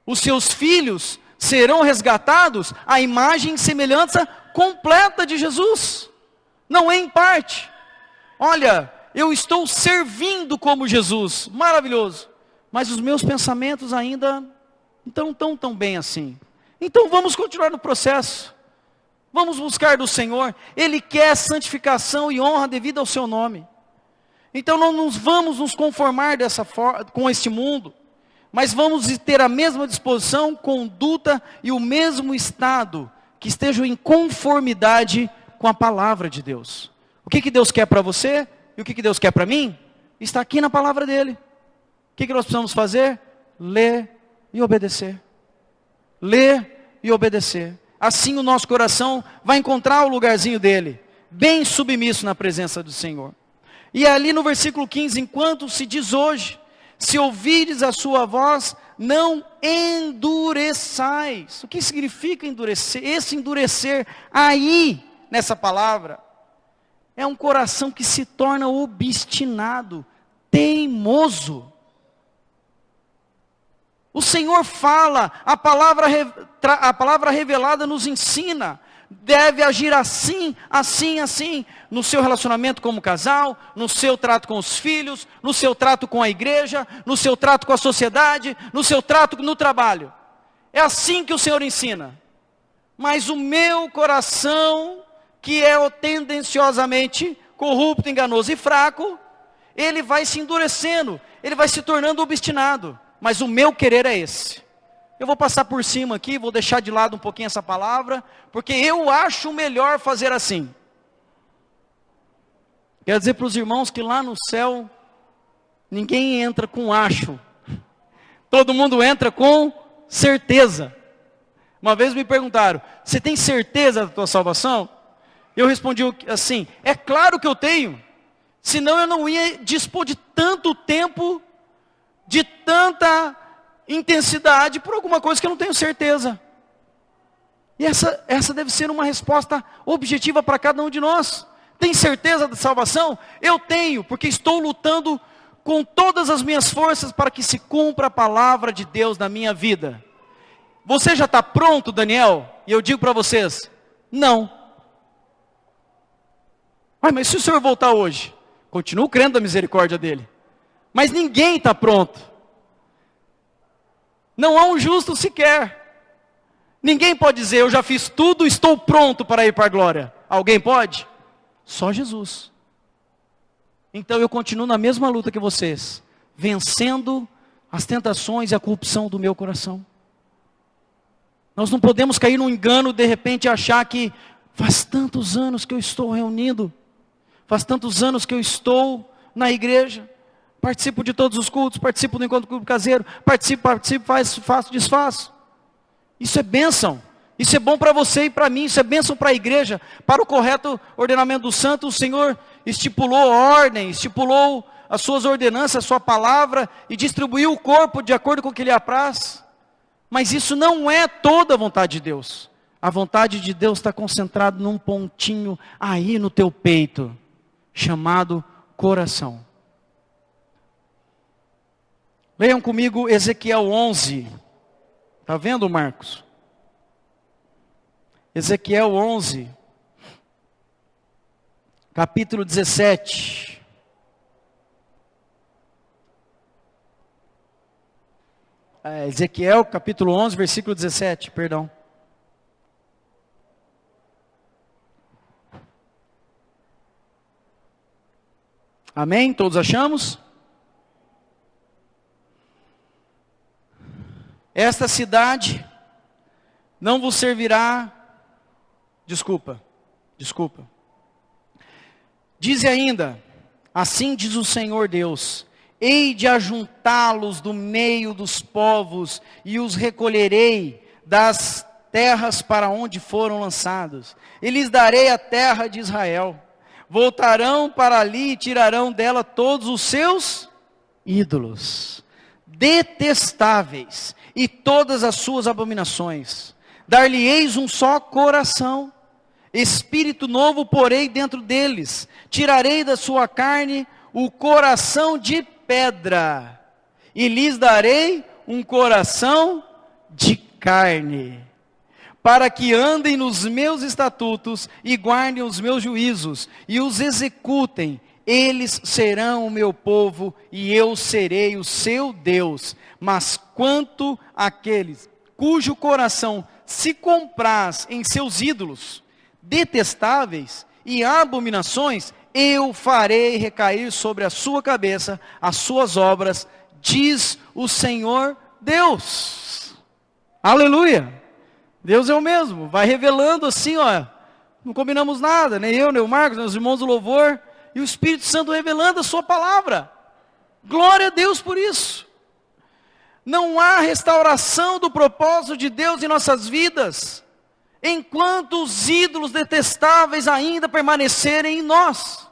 Os seus filhos serão resgatados à imagem e semelhança completa de Jesus. Não é em parte. Olha, eu estou servindo como Jesus, maravilhoso. Mas os meus pensamentos ainda não estão tão bem assim. Então vamos continuar no processo. Vamos buscar do Senhor. Ele quer santificação e honra devido ao seu nome. Então não vamos nos conformar dessa forma com este mundo, mas vamos ter a mesma disposição, conduta e o mesmo estado, que estejam em conformidade com a palavra de Deus. O que Deus quer para você e o que Deus quer para mim? Está aqui na palavra dele. O que nós precisamos fazer? Ler e obedecer. Ler e obedecer. Assim o nosso coração vai encontrar o lugarzinho dele, bem submisso na presença do Senhor. E ali no versículo 15, enquanto se diz hoje, se ouvides a sua voz, não endureçais. O que significa endurecer? Esse endurecer aí, nessa palavra, é um coração que se torna obstinado, teimoso. O Senhor fala, a palavra revelada nos ensina. deve agir assim, assim, assim, no seu relacionamento como casal, no seu trato com os filhos, no seu trato com a igreja, no seu trato com a sociedade, no seu trato no trabalho. É assim que o Senhor ensina. Mas o meu coração, que é tendenciosamente corrupto, enganoso e fraco, ele vai se endurecendo, ele vai se tornando obstinado. Mas o meu querer é esse. Eu vou passar por cima aqui, vou deixar de lado um pouquinho essa palavra, porque eu acho melhor fazer assim. Quero dizer para os irmãos que lá no céu, ninguém entra com acho. Todo mundo entra com certeza. Uma vez me perguntaram, você tem certeza da tua salvação? Eu respondi assim, é claro que eu tenho. Senão eu não ia dispor de tanto tempo, de tanta intensidade, por alguma coisa que eu não tenho certeza. E essa deve ser uma resposta objetiva para cada um de nós. Tem certeza da salvação? Eu tenho, porque estou lutando com todas as minhas forças para que se cumpra a palavra de Deus na minha vida. Você já está pronto, Daniel? E eu digo para vocês, não. Mas se o Senhor voltar hoje, continuo crendo na misericórdia dele. Mas ninguém está pronto. Não há um justo sequer. Ninguém pode dizer, eu já fiz tudo, estou pronto para ir para a glória. Alguém pode? Só Jesus. Então eu continuo na mesma luta que vocês, vencendo as tentações e a corrupção do meu coração. Nós não podemos cair no engano de repente achar que faz tantos anos que eu estou reunindo, faz tantos anos que eu estou na igreja, participo de todos os cultos, participo do encontro clube caseiro, participo, faço, desfaço. Isso é bênção. Isso é bom para você e para mim, isso é bênção para a igreja, para o correto ordenamento do santo. O Senhor estipulou ordem, estipulou as suas ordenanças, a sua palavra, e distribuiu o corpo de acordo com o que lhe apraz. Mas isso não é toda a vontade de Deus. A vontade de Deus está concentrada num pontinho aí no teu peito, chamado coração. Leiam comigo Ezequiel 11. Está vendo, Marcos? Ezequiel 11, capítulo 17. Ezequiel, capítulo 11, versículo 17, perdão. Amém? Todos achamos? Esta cidade não vos servirá. Desculpa. Dize ainda, assim diz o Senhor Deus, hei de ajuntá-los do meio dos povos, e os recolherei das terras para onde foram lançados, e lhes darei a terra de Israel. Voltarão para ali e tirarão dela todos os seus ídolos, detestáveis, e todas as suas abominações. Dar-lhe-eis um só coração, espírito novo porei dentro deles, tirarei da sua carne o coração de pedra, e lhes darei um coração de carne, para que andem nos meus estatutos, e guardem os meus juízos, e os executem. Eles serão o meu povo, e eu serei o seu Deus. Mas quanto àqueles cujo coração se compraz em seus ídolos detestáveis e abominações, eu farei recair sobre a sua cabeça as suas obras, diz o Senhor Deus. Aleluia! Deus é o mesmo, vai revelando assim, ó, não combinamos nada, nem eu, nem o Marcos, nem os irmãos do louvor, e o Espírito Santo revelando a sua palavra. Glória a Deus por isso. Não há restauração do propósito de Deus em nossas vidas, enquanto os ídolos detestáveis ainda permanecerem em nós.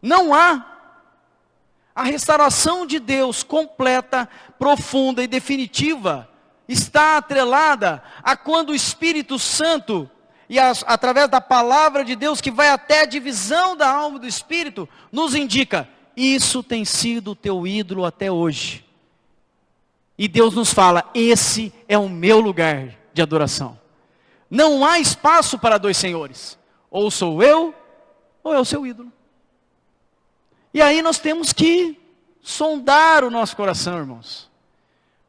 Não há. A restauração de Deus completa, profunda e definitiva está atrelada a quando o Espírito Santo, e através da palavra de Deus, que vai até a divisão da alma e do Espírito, nos indica, isso tem sido o teu ídolo até hoje. E Deus nos fala, esse é o meu lugar de adoração. Não há espaço para dois senhores. Ou sou eu, ou é o seu ídolo. E aí nós temos que sondar o nosso coração, irmãos.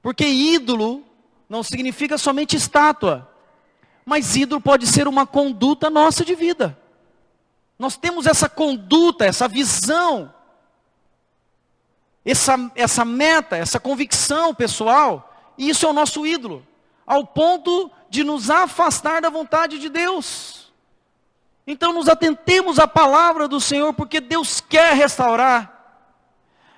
Porque ídolo não significa somente estátua. Mas ídolo pode ser uma conduta nossa de vida. Nós temos essa conduta, essa visão, essa meta, essa convicção pessoal. E isso é o nosso ídolo. Ao ponto de nos afastar da vontade de Deus. Então nos atentemos à palavra do Senhor, porque Deus quer restaurar.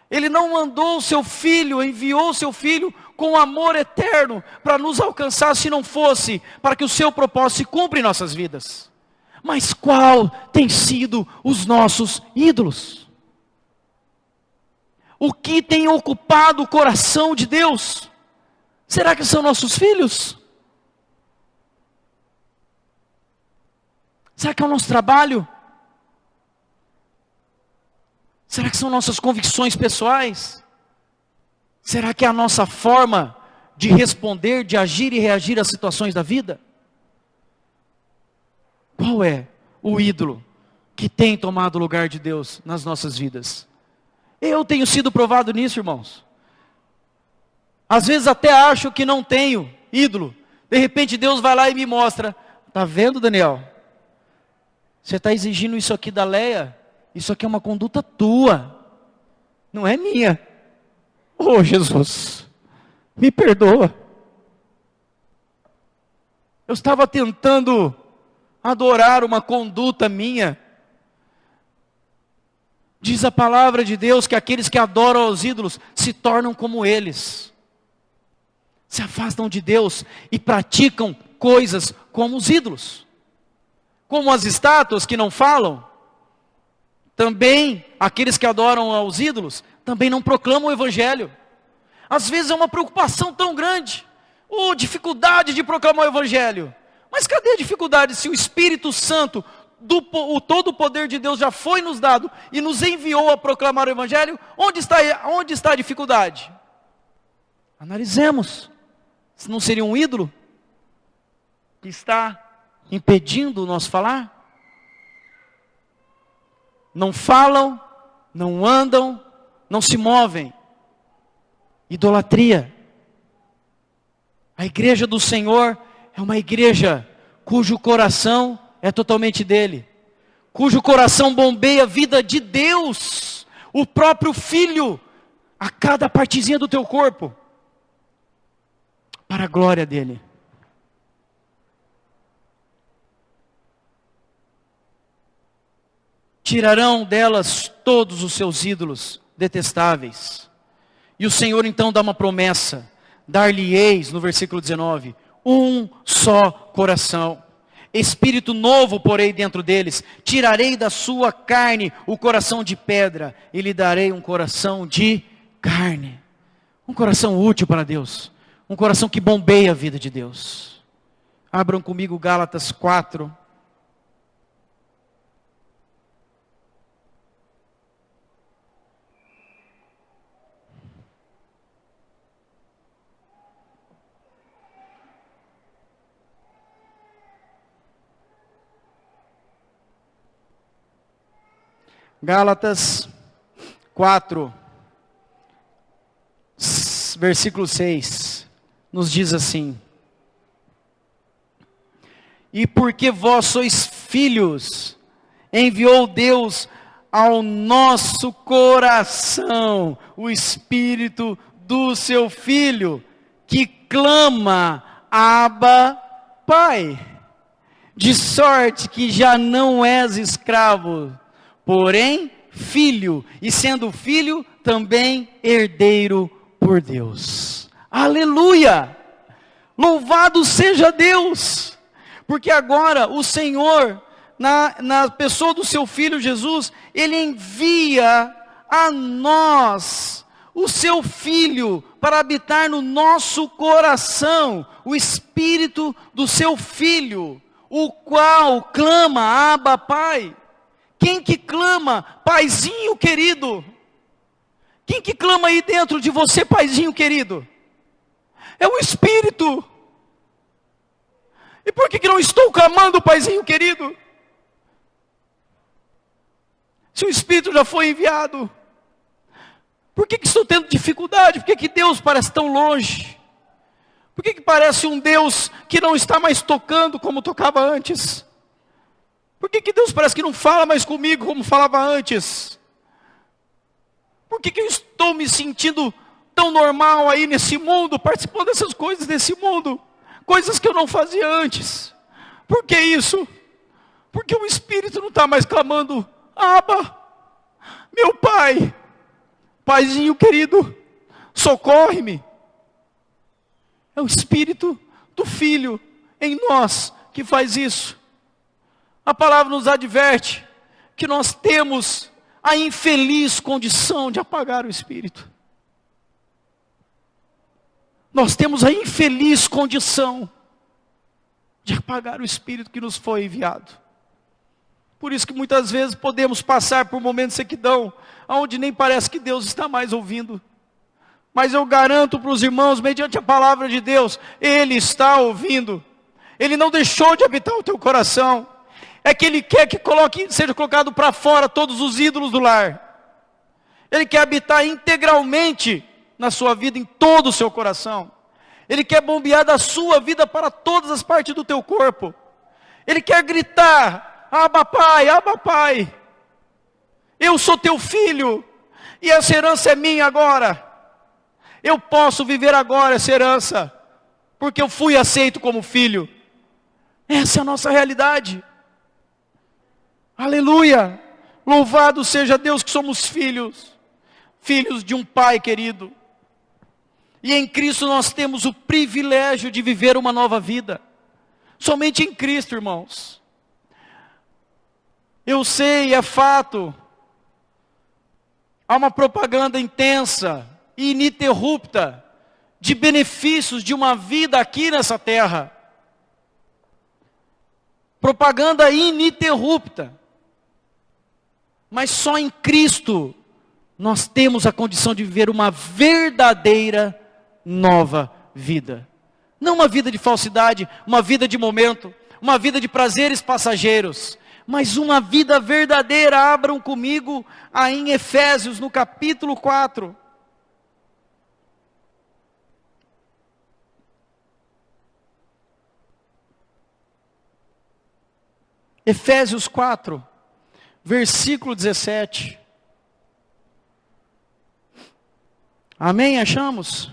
Ele não mandou o seu Filho, enviou o seu Filho com amor eterno para nos alcançar, se não fosse para que o seu propósito se cumpra em nossas vidas. Mas qual tem sido os nossos ídolos? O que tem ocupado o coração de Deus? Será que são nossos filhos? Será que é o nosso trabalho? Será que são nossas convicções pessoais? Será que é a nossa forma de responder, de agir e reagir às situações da vida? Qual é o ídolo que tem tomado o lugar de Deus nas nossas vidas? Eu tenho sido provado nisso, irmãos. Às vezes até acho que não tenho ídolo. De repente Deus vai lá e me mostra. Está vendo, Daniel? Você está exigindo isso aqui da Leia? Isso aqui é uma conduta tua. Não é minha. Oh, Jesus, me perdoa. Eu estava tentando adorar uma conduta minha. Diz a palavra de Deus que aqueles que adoram aos ídolos se tornam como eles. Se afastam de Deus e praticam coisas como os ídolos. Como as estátuas que não falam. Também aqueles que adoram aos ídolos também não proclamam o Evangelho. Às vezes é uma preocupação tão grande. Dificuldade de proclamar o Evangelho. Mas cadê a dificuldade se o Espírito Santo, todo o poder de Deus já foi nos dado e nos enviou a proclamar o Evangelho? Onde está a dificuldade? Analisemos. Se não seria um ídolo que está impedindo o nosso falar? Não falam, não andam, não se movem. Idolatria. A igreja do Senhor é uma igreja cujo coração é totalmente dele. Cujo coração bombeia a vida de Deus. O próprio Filho. A cada partezinha do teu corpo. Para a glória dele. Tirarão delas todos os seus ídolos detestáveis. E o Senhor então dá uma promessa. Dar-lhe-eis, no versículo 19, um só coração. Espírito novo porei dentro deles. Tirarei da sua carne o coração de pedra. E lhe darei um coração de carne. Um coração útil para Deus. Um coração que bombeia a vida de Deus. Abram comigo Gálatas 4. Gálatas 4, versículo 6, nos diz assim: E porque vós sois filhos, enviou Deus ao nosso coração o Espírito do seu Filho, que clama, Abba, Pai. De sorte que já não és escravo, porém, filho, e sendo filho, também herdeiro por Deus. Aleluia! Louvado seja Deus! Porque agora o Senhor, na pessoa do seu Filho Jesus, Ele envia a nós, o seu Filho, para habitar no nosso coração, o Espírito do seu Filho, o qual clama, Abba, Pai. Quem que clama, paizinho querido? Quem que clama aí dentro de você, paizinho querido? É o Espírito. E por que não estou clamando, Paizinho querido? Se o Espírito já foi enviado, por que estou tendo dificuldade? Por que Deus parece tão longe? Por que parece um Deus que não está mais tocando como tocava antes? Por que Deus parece que não fala mais comigo como falava antes? Por que eu estou me sentindo tão normal aí nesse mundo, participando dessas coisas desse mundo? Coisas que eu não fazia antes. Por que isso? Porque o Espírito não está mais clamando, Abba, meu Pai, Paizinho querido, socorre-me. É o Espírito do Filho em nós que faz isso. A palavra nos adverte que nós temos a infeliz condição de apagar o Espírito. Nós temos a infeliz condição de apagar o Espírito que nos foi enviado. Por isso que muitas vezes podemos passar por momentos de sequidão, onde nem parece que Deus está mais ouvindo. Mas eu garanto para os irmãos, mediante a palavra de Deus, Ele está ouvindo. Ele não deixou de habitar o teu coração. É que Ele quer que seja colocado para fora todos os ídolos do lar. Ele quer habitar integralmente na sua vida, em todo o seu coração. Ele quer bombear da sua vida para todas as partes do teu corpo. Ele quer gritar, Abba Pai, eu sou teu filho, e essa herança é minha agora. Eu posso viver agora essa herança, porque eu fui aceito como filho. Essa é a nossa realidade. Aleluia! Louvado seja Deus que somos filhos, filhos de um Pai querido. E em Cristo nós temos o privilégio de viver uma nova vida. Somente em Cristo, irmãos. Eu sei, é fato, há uma propaganda intensa e ininterrupta de benefícios de uma vida aqui nessa terra. Propaganda ininterrupta. Mas só em Cristo nós temos a condição de viver uma verdadeira nova vida. Não uma vida de falsidade, uma vida de momento, uma vida de prazeres passageiros, mas uma vida verdadeira. Abram comigo aí em Efésios, no capítulo 4. Efésios 4, versículo 17. Amém? Achamos?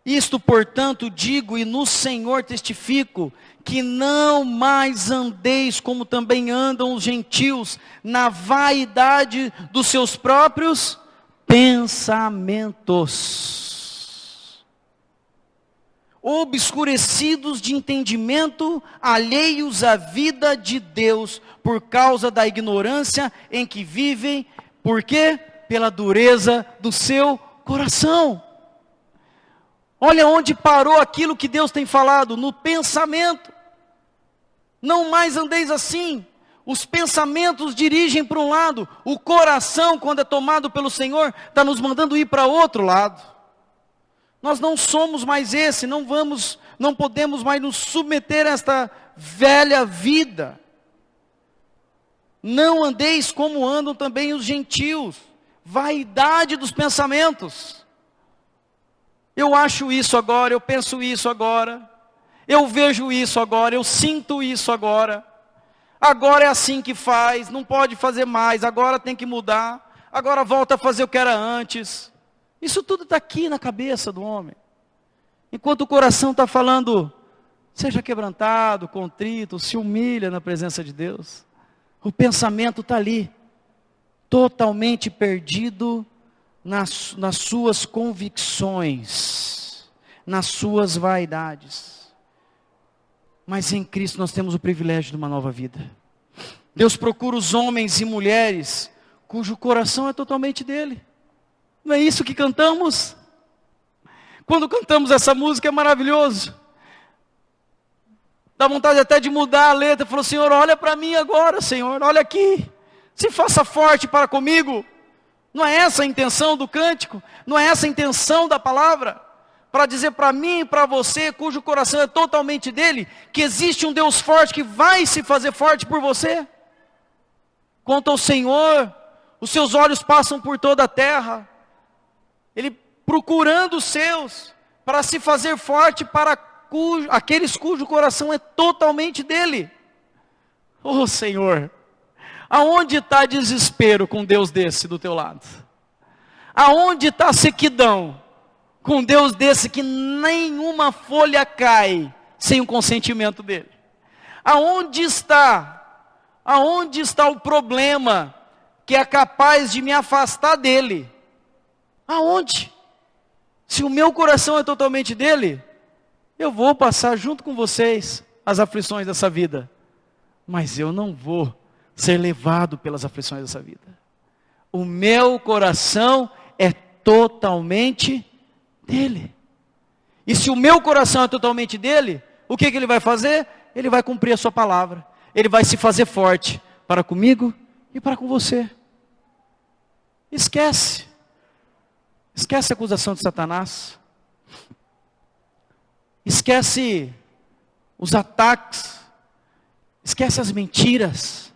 Isto, portanto, digo e no Senhor testifico, que não mais andeis como também andam os gentios, na vaidade dos seus próprios pensamentos, obscurecidos de entendimento, alheios à vida de Deus, por causa da ignorância em que vivem. Por quê? Pela dureza do seu coração. Olha onde parou aquilo que Deus tem falado, no pensamento. Não mais andeis assim. Os pensamentos dirigem para um lado. O coração, quando é tomado pelo Senhor, está nos mandando ir para outro lado. Nós não somos mais esse, não podemos mais nos submeter a esta velha vida. Não andeis como andam também os gentios. Vaidade dos pensamentos. Eu acho isso agora, eu penso isso agora, eu vejo isso agora, eu sinto isso agora. Agora é assim que faz, não pode fazer mais, agora tem que mudar, agora volta a fazer o que era antes. Isso tudo está aqui na cabeça do homem. Enquanto o coração está falando, seja quebrantado, contrito, se humilha na presença de Deus. O pensamento está ali, totalmente perdido nas suas convicções, nas suas vaidades. Mas em Cristo nós temos o privilégio de uma nova vida. Deus procura os homens e mulheres cujo coração é totalmente dele. Não é isso que cantamos? Quando cantamos essa música é maravilhoso. Dá vontade até de mudar a letra. Falou, Senhor, olha para mim agora, Senhor, olha aqui. Se faça forte para comigo. Não é essa a intenção do cântico? Não é essa a intenção da palavra? para dizer para mim e para você, cujo coração é totalmente dele, que existe um Deus forte que vai se fazer forte por você? Quanto ao Senhor, os seus olhos passam por toda a terra, Ele procurando os seus, para se fazer forte para aqueles cujo coração é totalmente dele. Oh Senhor, aonde está desespero com Deus desse do teu lado? Aonde está a sequidão com Deus desse que nenhuma folha cai sem o consentimento dele? Aonde está o problema que é capaz de me afastar dele? Aonde? Se o meu coração é totalmente dele, eu vou passar junto com vocês as aflições dessa vida, mas eu não vou ser levado pelas aflições dessa vida. O meu coração é totalmente dele. E se o meu coração é totalmente dele, o que ele vai fazer? Ele vai cumprir a sua palavra. Ele vai se fazer forte para comigo e para com você. Esquece a acusação de Satanás. Esquece os ataques. Esquece as mentiras.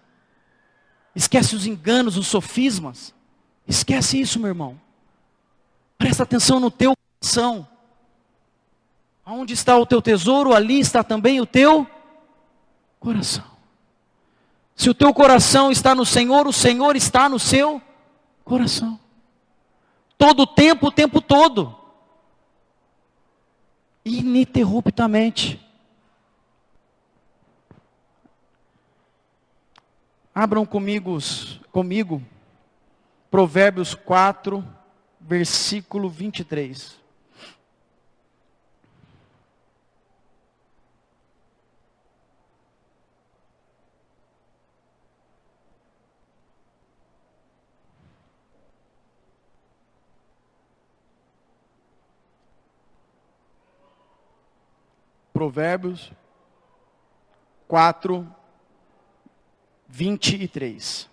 Esquece os enganos, os sofismas. Esquece isso, meu irmão. Presta atenção no teu coração. Onde está o teu tesouro, ali está também o teu coração. Se o teu coração está no Senhor, o Senhor está no seu coração. Todo o tempo todo. Ininterruptamente. Abram comigo, Provérbios 4, versículo 23. Provérbios 4, 23.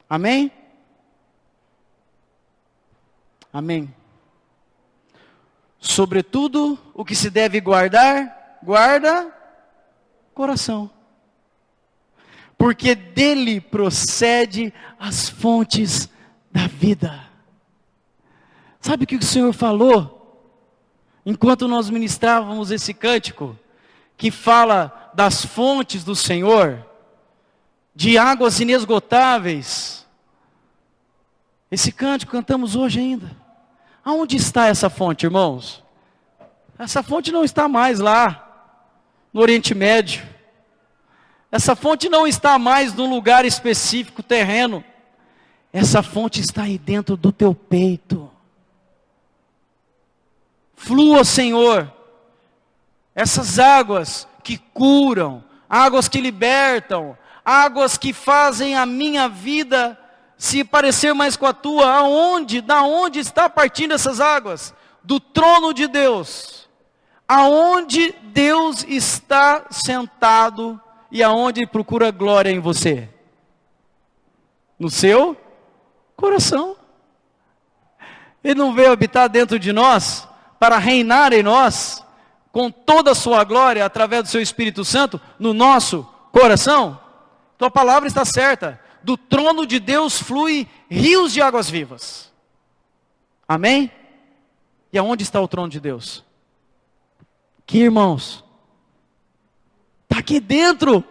Amém? Amém. Sobretudo o que se deve guardar, guarda coração. Porque dele procede as fontes da vida. Sabe o que o Senhor falou? Enquanto nós ministrávamos esse cântico, que fala das fontes do Senhor, de águas inesgotáveis. Esse cântico cantamos hoje ainda. Aonde está essa fonte, irmãos? Essa fonte não está mais lá, no Oriente Médio. Essa fonte não está mais num lugar específico, terreno. Essa fonte está aí dentro do teu peito. Flua, Senhor, essas águas que curam, águas que libertam, águas que fazem a minha vida se parecer mais com a tua. Da onde está partindo essas águas? Do trono de Deus. Aonde Deus está sentado e aonde procura glória em você? No seu coração. Ele não veio habitar dentro de nós para reinar em nós com toda a sua glória através do seu Espírito Santo no nosso coração? Então a palavra está certa. Do trono de Deus flui rios de águas vivas. Amém? E aonde está o trono de Deus? Aqui, irmãos. Está aqui dentro.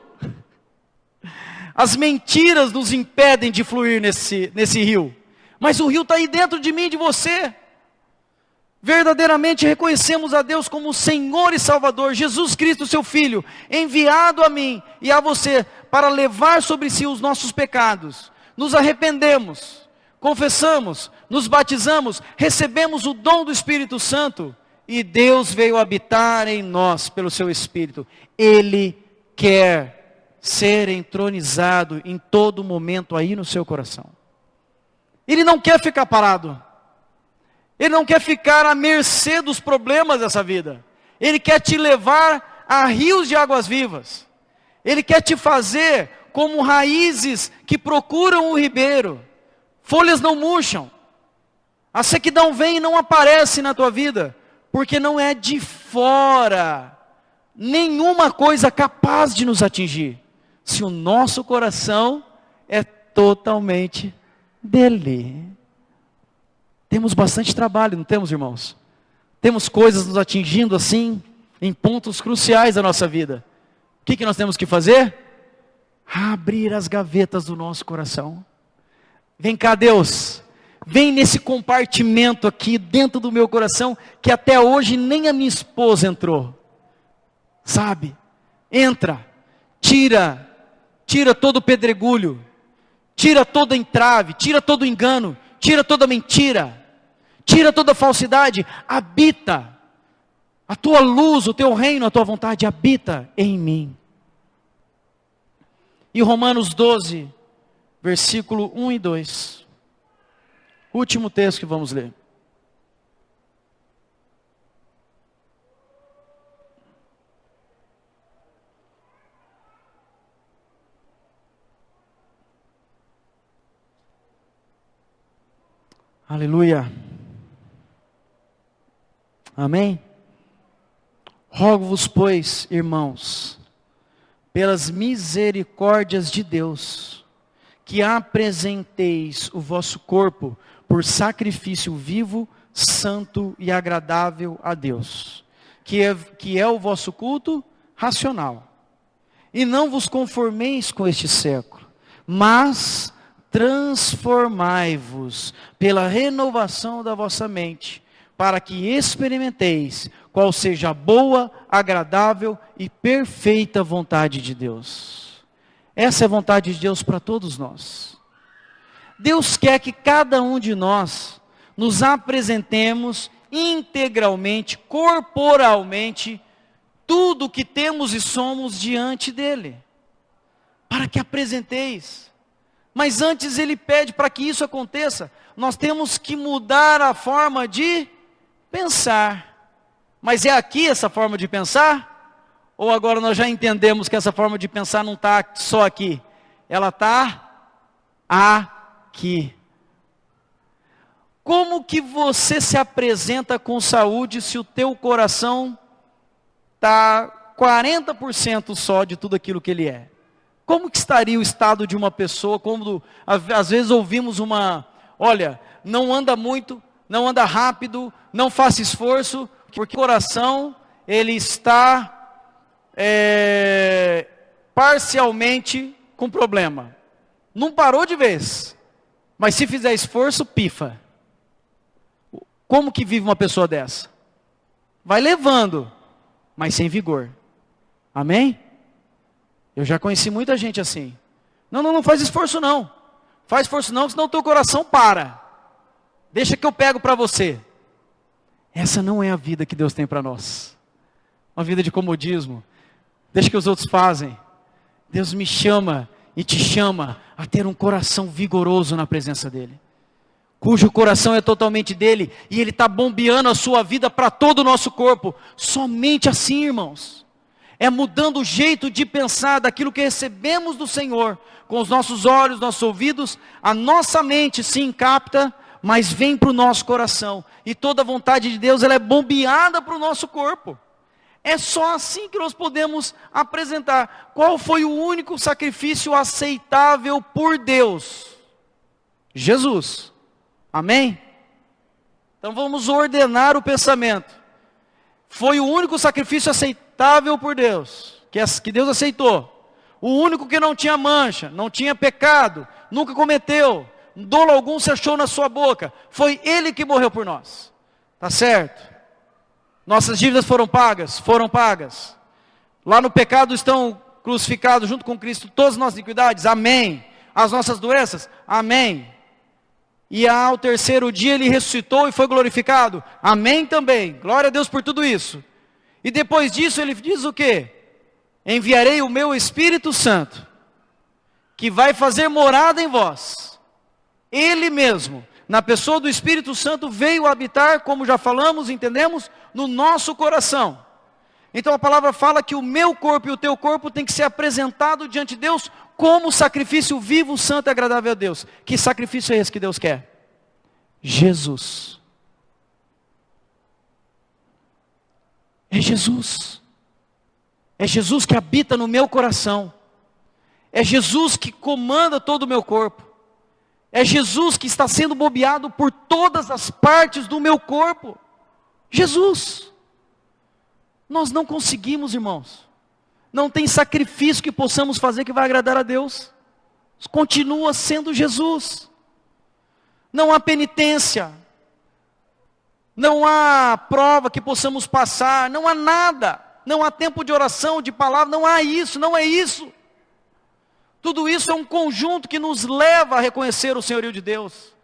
As mentiras nos impedem de fluir nesse rio. Mas o rio está aí dentro de mim e de você. Verdadeiramente reconhecemos a Deus como Senhor e Salvador, Jesus Cristo, seu Filho, enviado a mim e a você, para levar sobre si os nossos pecados. Nos arrependemos, confessamos, nos batizamos, recebemos o dom do Espírito Santo, e Deus veio habitar em nós pelo seu Espírito. Ele quer ser entronizado em todo momento aí no seu coração. Ele não quer ficar parado. Ele não quer ficar à mercê dos problemas dessa vida. Ele quer te levar a rios de águas vivas. Ele quer te fazer como raízes que procuram o ribeiro. Folhas não murcham. A sequidão vem e não aparece na tua vida. porque não é de fora nenhuma coisa capaz de nos atingir, se o nosso coração é totalmente dele. Temos bastante trabalho, não temos, irmãos? Temos coisas nos atingindo assim, em pontos cruciais da nossa vida. O que nós temos que fazer? Abrir as gavetas do nosso coração. Vem cá, Deus, vem nesse compartimento aqui dentro do meu coração, que até hoje nem a minha esposa entrou. Sabe? Entra, tira todo o pedregulho, tira todo entrave, tira todo engano, tira toda mentira, tira toda falsidade, habita. A tua luz, o teu reino, a tua vontade habita em mim. E Romanos 12, versículo 1 e 2. Último texto que vamos ler. Aleluia. Amém? Rogo-vos, pois, irmãos, pelas misericórdias de Deus, que apresenteis o vosso corpo por sacrifício vivo, santo e agradável a Deus, que é o vosso culto racional. E não vos conformeis com este século, mas transformai-vos pela renovação da vossa mente, para que experimenteis qual seja a boa, agradável e perfeita vontade de Deus. Essa é a vontade de Deus para todos nós. Deus quer que cada um de nós nos apresentemos integralmente, corporalmente, tudo o que temos e somos diante dEle, para que apresenteis. Mas antes Ele pede, para que isso aconteça, nós temos que mudar a forma de pensar. Mas é aqui essa forma de pensar? Ou agora nós já entendemos que essa forma de pensar não está só aqui? Ela está aqui. Como que você se apresenta com saúde se o teu coração está 40% só de tudo aquilo que ele é? Como que estaria o estado de uma pessoa quando às vezes ouvimos olha, não anda muito, não anda rápido, não faça esforço, porque o coração, ele está parcialmente com problema. Não parou de vez, mas se fizer esforço, pifa. Como que vive uma pessoa dessa? Vai levando, mas sem vigor. Amém? Eu já conheci muita gente assim. Não faz esforço não. Faz esforço não, senão o teu coração para. Deixa que eu pego para você. Essa não é a vida que Deus tem para nós. Uma vida de comodismo. Deixa que os outros fazem. Deus me chama e te chama a ter um coração vigoroso na presença dEle. Cujo coração é totalmente dEle. E Ele está bombeando a sua vida para todo o nosso corpo. Somente assim, irmãos. É mudando o jeito de pensar daquilo que recebemos do Senhor. Com os nossos olhos, nossos ouvidos. A nossa mente sim capta, mas vem para o nosso coração. E toda a vontade de Deus, ela é bombeada para o nosso corpo. É só assim que nós podemos apresentar. Qual foi o único sacrifício aceitável por Deus? Jesus. Amém? Então vamos ordenar o pensamento. Foi o único sacrifício aceitável por Deus, que Deus aceitou. O único que não tinha mancha, não tinha pecado, nunca cometeu, dolo algum se achou na sua boca. Foi Ele que morreu por nós. Tá certo? Nossas dívidas foram pagas? Foram pagas. Lá no pecado estão crucificados junto com Cristo todas as nossas iniquidades? Amém. As nossas doenças? Amém. E ao terceiro dia Ele ressuscitou e foi glorificado? Amém também. Glória a Deus por tudo isso. E depois disso Ele diz o quê? Enviarei o meu Espírito Santo, que vai fazer morada em vós. Ele mesmo, na pessoa do Espírito Santo, veio habitar, como já falamos, entendemos, no nosso coração. Então a palavra fala que o meu corpo e o teu corpo tem que ser apresentado diante de Deus como sacrifício vivo, santo e agradável a Deus. Que sacrifício é esse que Deus quer? Jesus. É Jesus. É Jesus que habita no meu coração. É Jesus que comanda todo o meu corpo. É Jesus que está sendo bobeado por todas as partes do meu corpo. Jesus. Nós não conseguimos, irmãos. Não tem sacrifício que possamos fazer que vai agradar a Deus. Continua sendo Jesus. Não há penitência. Não há prova que possamos passar. Não há nada. Não há tempo de oração, de palavra. Não há isso, não é isso. Tudo isso é um conjunto que nos leva a reconhecer o senhorio de Deus.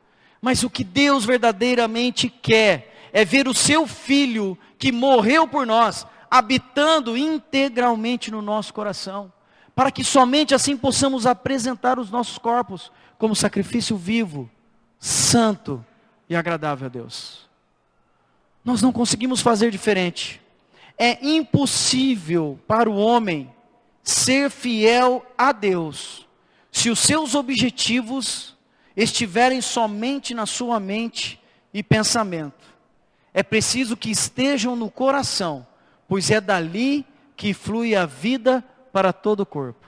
Mas o que Deus verdadeiramente quer é ver o seu Filho que morreu por nós, habitando integralmente no nosso coração, para que somente assim possamos apresentar os nossos corpos como sacrifício vivo, santo e agradável a Deus. Nós não conseguimos fazer diferente. É impossível para o homem ser fiel a Deus se os seus objetivos estiverem somente na sua mente e pensamento. É preciso que estejam no coração, pois é dali que flui a vida para todo o corpo.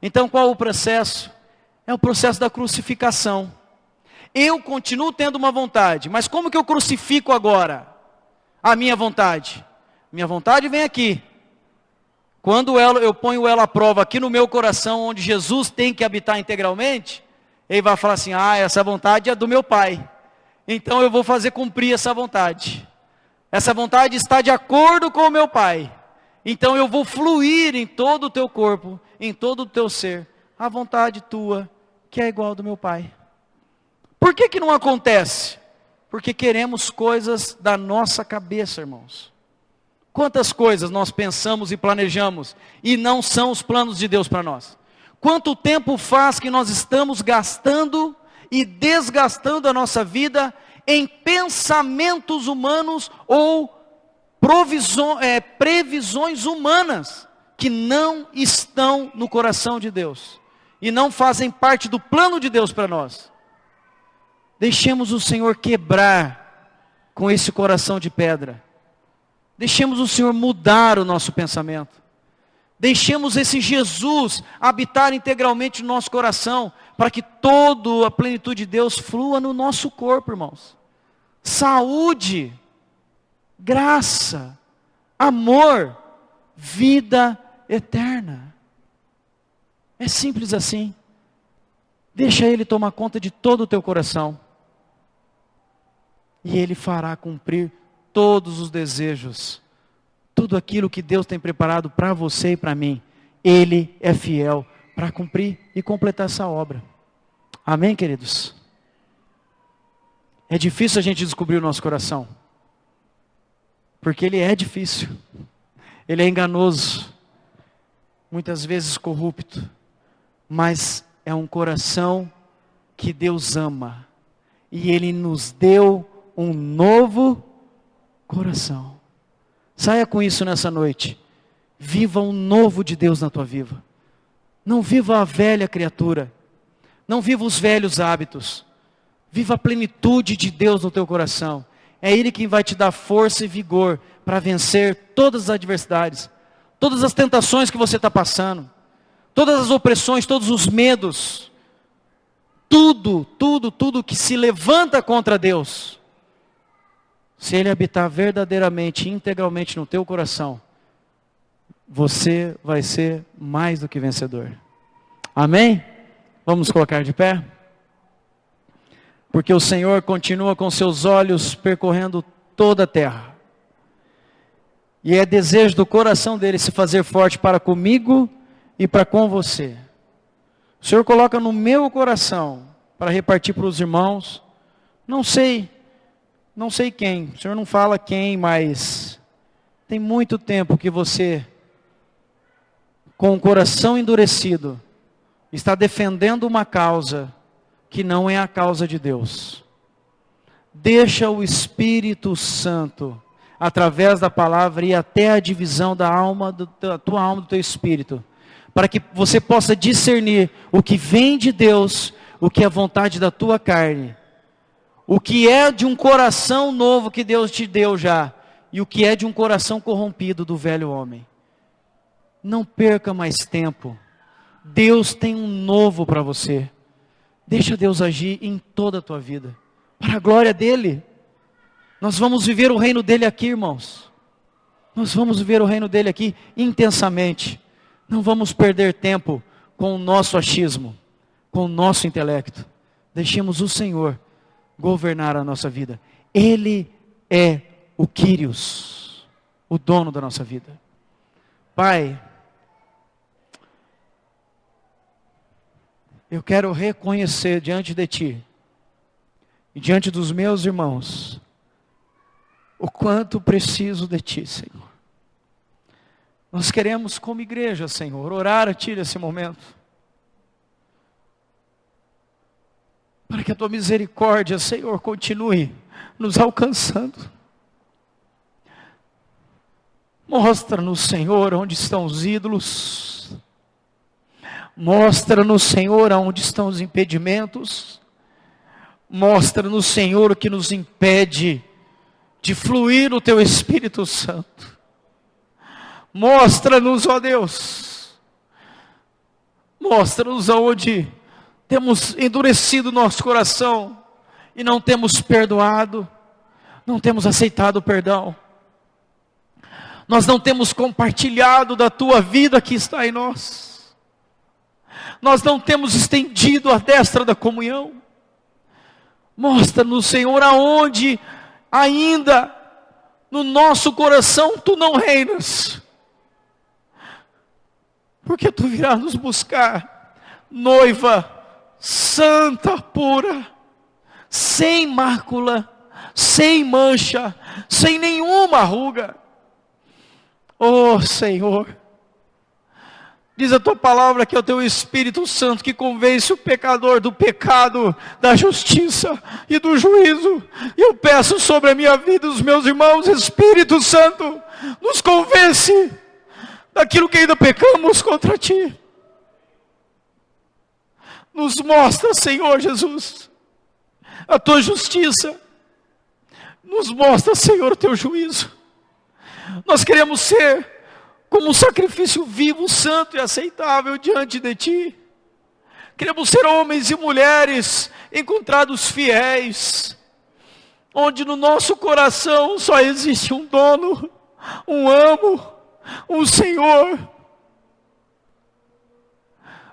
Então qual o processo? É o processo da crucificação. Eu continuo tendo uma vontade, mas como que eu crucifico agora a minha vontade? Minha vontade vem aqui. Quando eu ponho ela à prova aqui no meu coração, onde Jesus tem que habitar integralmente, ele vai falar assim, essa vontade é do meu Pai. Então eu vou fazer cumprir essa vontade. Essa vontade está de acordo com o meu Pai. Então eu vou fluir em todo o teu corpo, em todo o teu ser, a vontade tua, que é igual ao do meu Pai. Por que não acontece? Porque queremos coisas da nossa cabeça, irmãos. Quantas coisas nós pensamos e planejamos e não são os planos de Deus para nós? Quanto tempo faz que nós estamos gastando e desgastando a nossa vida em pensamentos humanos ou previsões humanas que não estão no coração de Deus e não fazem parte do plano de Deus para nós? Deixemos o Senhor quebrar com esse coração de pedra. Deixemos o Senhor mudar o nosso pensamento. Deixemos esse Jesus habitar integralmente no nosso coração, para que toda a plenitude de Deus flua no nosso corpo, irmãos. Saúde, graça, amor, vida eterna. É simples assim. Deixa Ele tomar conta de todo o teu coração. E Ele fará cumprir todos os desejos, tudo aquilo que Deus tem preparado para você e para mim. Ele é fiel para cumprir e completar essa obra. Amém, queridos? É difícil a gente descobrir o nosso coração, porque ele é difícil, ele é enganoso, muitas vezes corrupto, mas é um coração que Deus ama, e Ele nos deu um novo coração. Saia com isso nessa noite. Viva um novo de Deus na tua vida. Não viva a velha criatura. Não viva os velhos hábitos. Viva a plenitude de Deus no teu coração. É Ele quem vai te dar força e vigor para vencer todas as adversidades, todas as tentações que você está passando, todas as opressões, todos os medos, tudo que se levanta contra Deus. Se Ele habitar verdadeiramente, integralmente no teu coração, você vai ser mais do que vencedor. Amém? Vamos colocar de pé? Porque o Senhor continua com seus olhos percorrendo toda a terra. E é desejo do coração dele se fazer forte para comigo e para com você. O Senhor coloca no meu coração para repartir para os irmãos. Não sei quem, o Senhor não fala quem, mas tem muito tempo que você, com o coração endurecido, está defendendo uma causa que não é a causa de Deus. Deixa o Espírito Santo, através da palavra, ir até a divisão da alma, da tua alma, do teu espírito, para que você possa discernir o que vem de Deus, o que é a vontade da tua carne, o que é de um coração novo que Deus te deu já, e o que é de um coração corrompido do velho homem. Não perca mais tempo. Deus tem um novo para você. Deixa Deus agir em toda a tua vida, para a glória dEle. Nós vamos viver o reino dEle aqui, irmãos. Nós vamos viver o reino dEle aqui intensamente. Não vamos perder tempo com o nosso achismo, com o nosso intelecto. Deixemos o Senhor governar a nossa vida. Ele é o Quírios, o dono da nossa vida. Pai, eu quero reconhecer diante de Ti e diante dos meus irmãos o quanto preciso de Ti, Senhor. Nós queremos, como igreja, Senhor, orar a Ti nesse momento, para que a Tua misericórdia, Senhor, continue nos alcançando. Mostra-nos, Senhor, onde estão os ídolos. Mostra-nos, Senhor, onde estão os impedimentos. Mostra-nos, Senhor, o que nos impede de fluir no Teu Espírito Santo. Mostra-nos, ó Deus. Mostra-nos aonde temos endurecido nosso coração e não temos perdoado, não temos aceitado o perdão. Nós não temos compartilhado da Tua vida que está em nós. Nós não temos estendido a destra da comunhão. Mostra-nos, Senhor, aonde ainda no nosso coração Tu não reinas. Porque Tu virás nos buscar, noiva santa, pura, sem mácula, sem mancha, sem nenhuma ruga. Oh Senhor, diz a Tua palavra que é o Teu Espírito Santo que convence o pecador do pecado, da justiça e do juízo. E eu peço sobre a minha vida e os meus irmãos, Espírito Santo, nos convence daquilo que ainda pecamos contra Ti. Nos mostra, Senhor Jesus, a Tua justiça. Nos mostra, Senhor, o Teu juízo. Nós queremos ser como um sacrifício vivo, santo e aceitável diante de Ti. Queremos ser homens e mulheres encontrados fiéis, onde no nosso coração só existe um dono, um amo, um Senhor,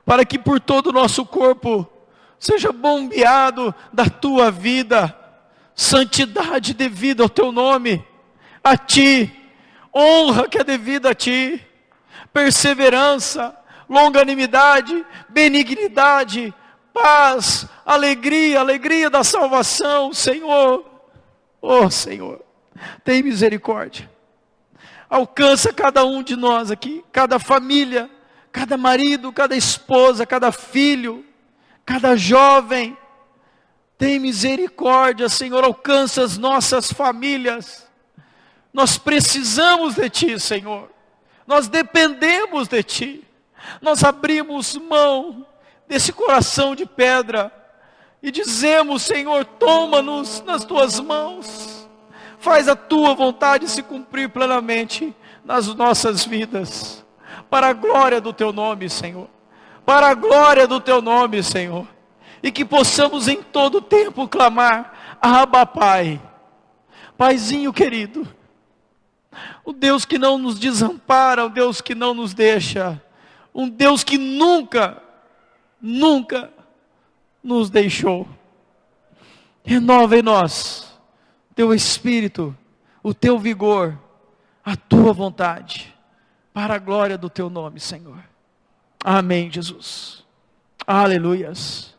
para que por todo o nosso corpo seja bombeado da Tua vida, santidade devida ao Teu nome, a Ti, honra que é devida a Ti, perseverança, longanimidade, benignidade, paz, alegria, alegria da salvação, Senhor. Oh Senhor, tem misericórdia. Alcança cada um de nós aqui, cada família, cada marido, cada esposa, cada filho, cada jovem. Tem misericórdia, Senhor, alcança as nossas famílias. Nós precisamos de Ti, Senhor. Nós dependemos de Ti. Nós abrimos mão desse coração de pedra e dizemos, Senhor, toma-nos nas Tuas mãos. Faz a Tua vontade se cumprir plenamente nas nossas vidas. Para a glória do Teu nome, Senhor. Para a glória do Teu nome, Senhor. E que possamos em todo tempo clamar, Abba, Pai. Paizinho querido. O Deus que não nos desampara, o Deus que não nos deixa. Um Deus que nunca nos deixou. Renova em nós Teu Espírito, o Teu vigor, a Tua vontade, para a glória do Teu nome, Senhor. Amém, Jesus. Aleluias.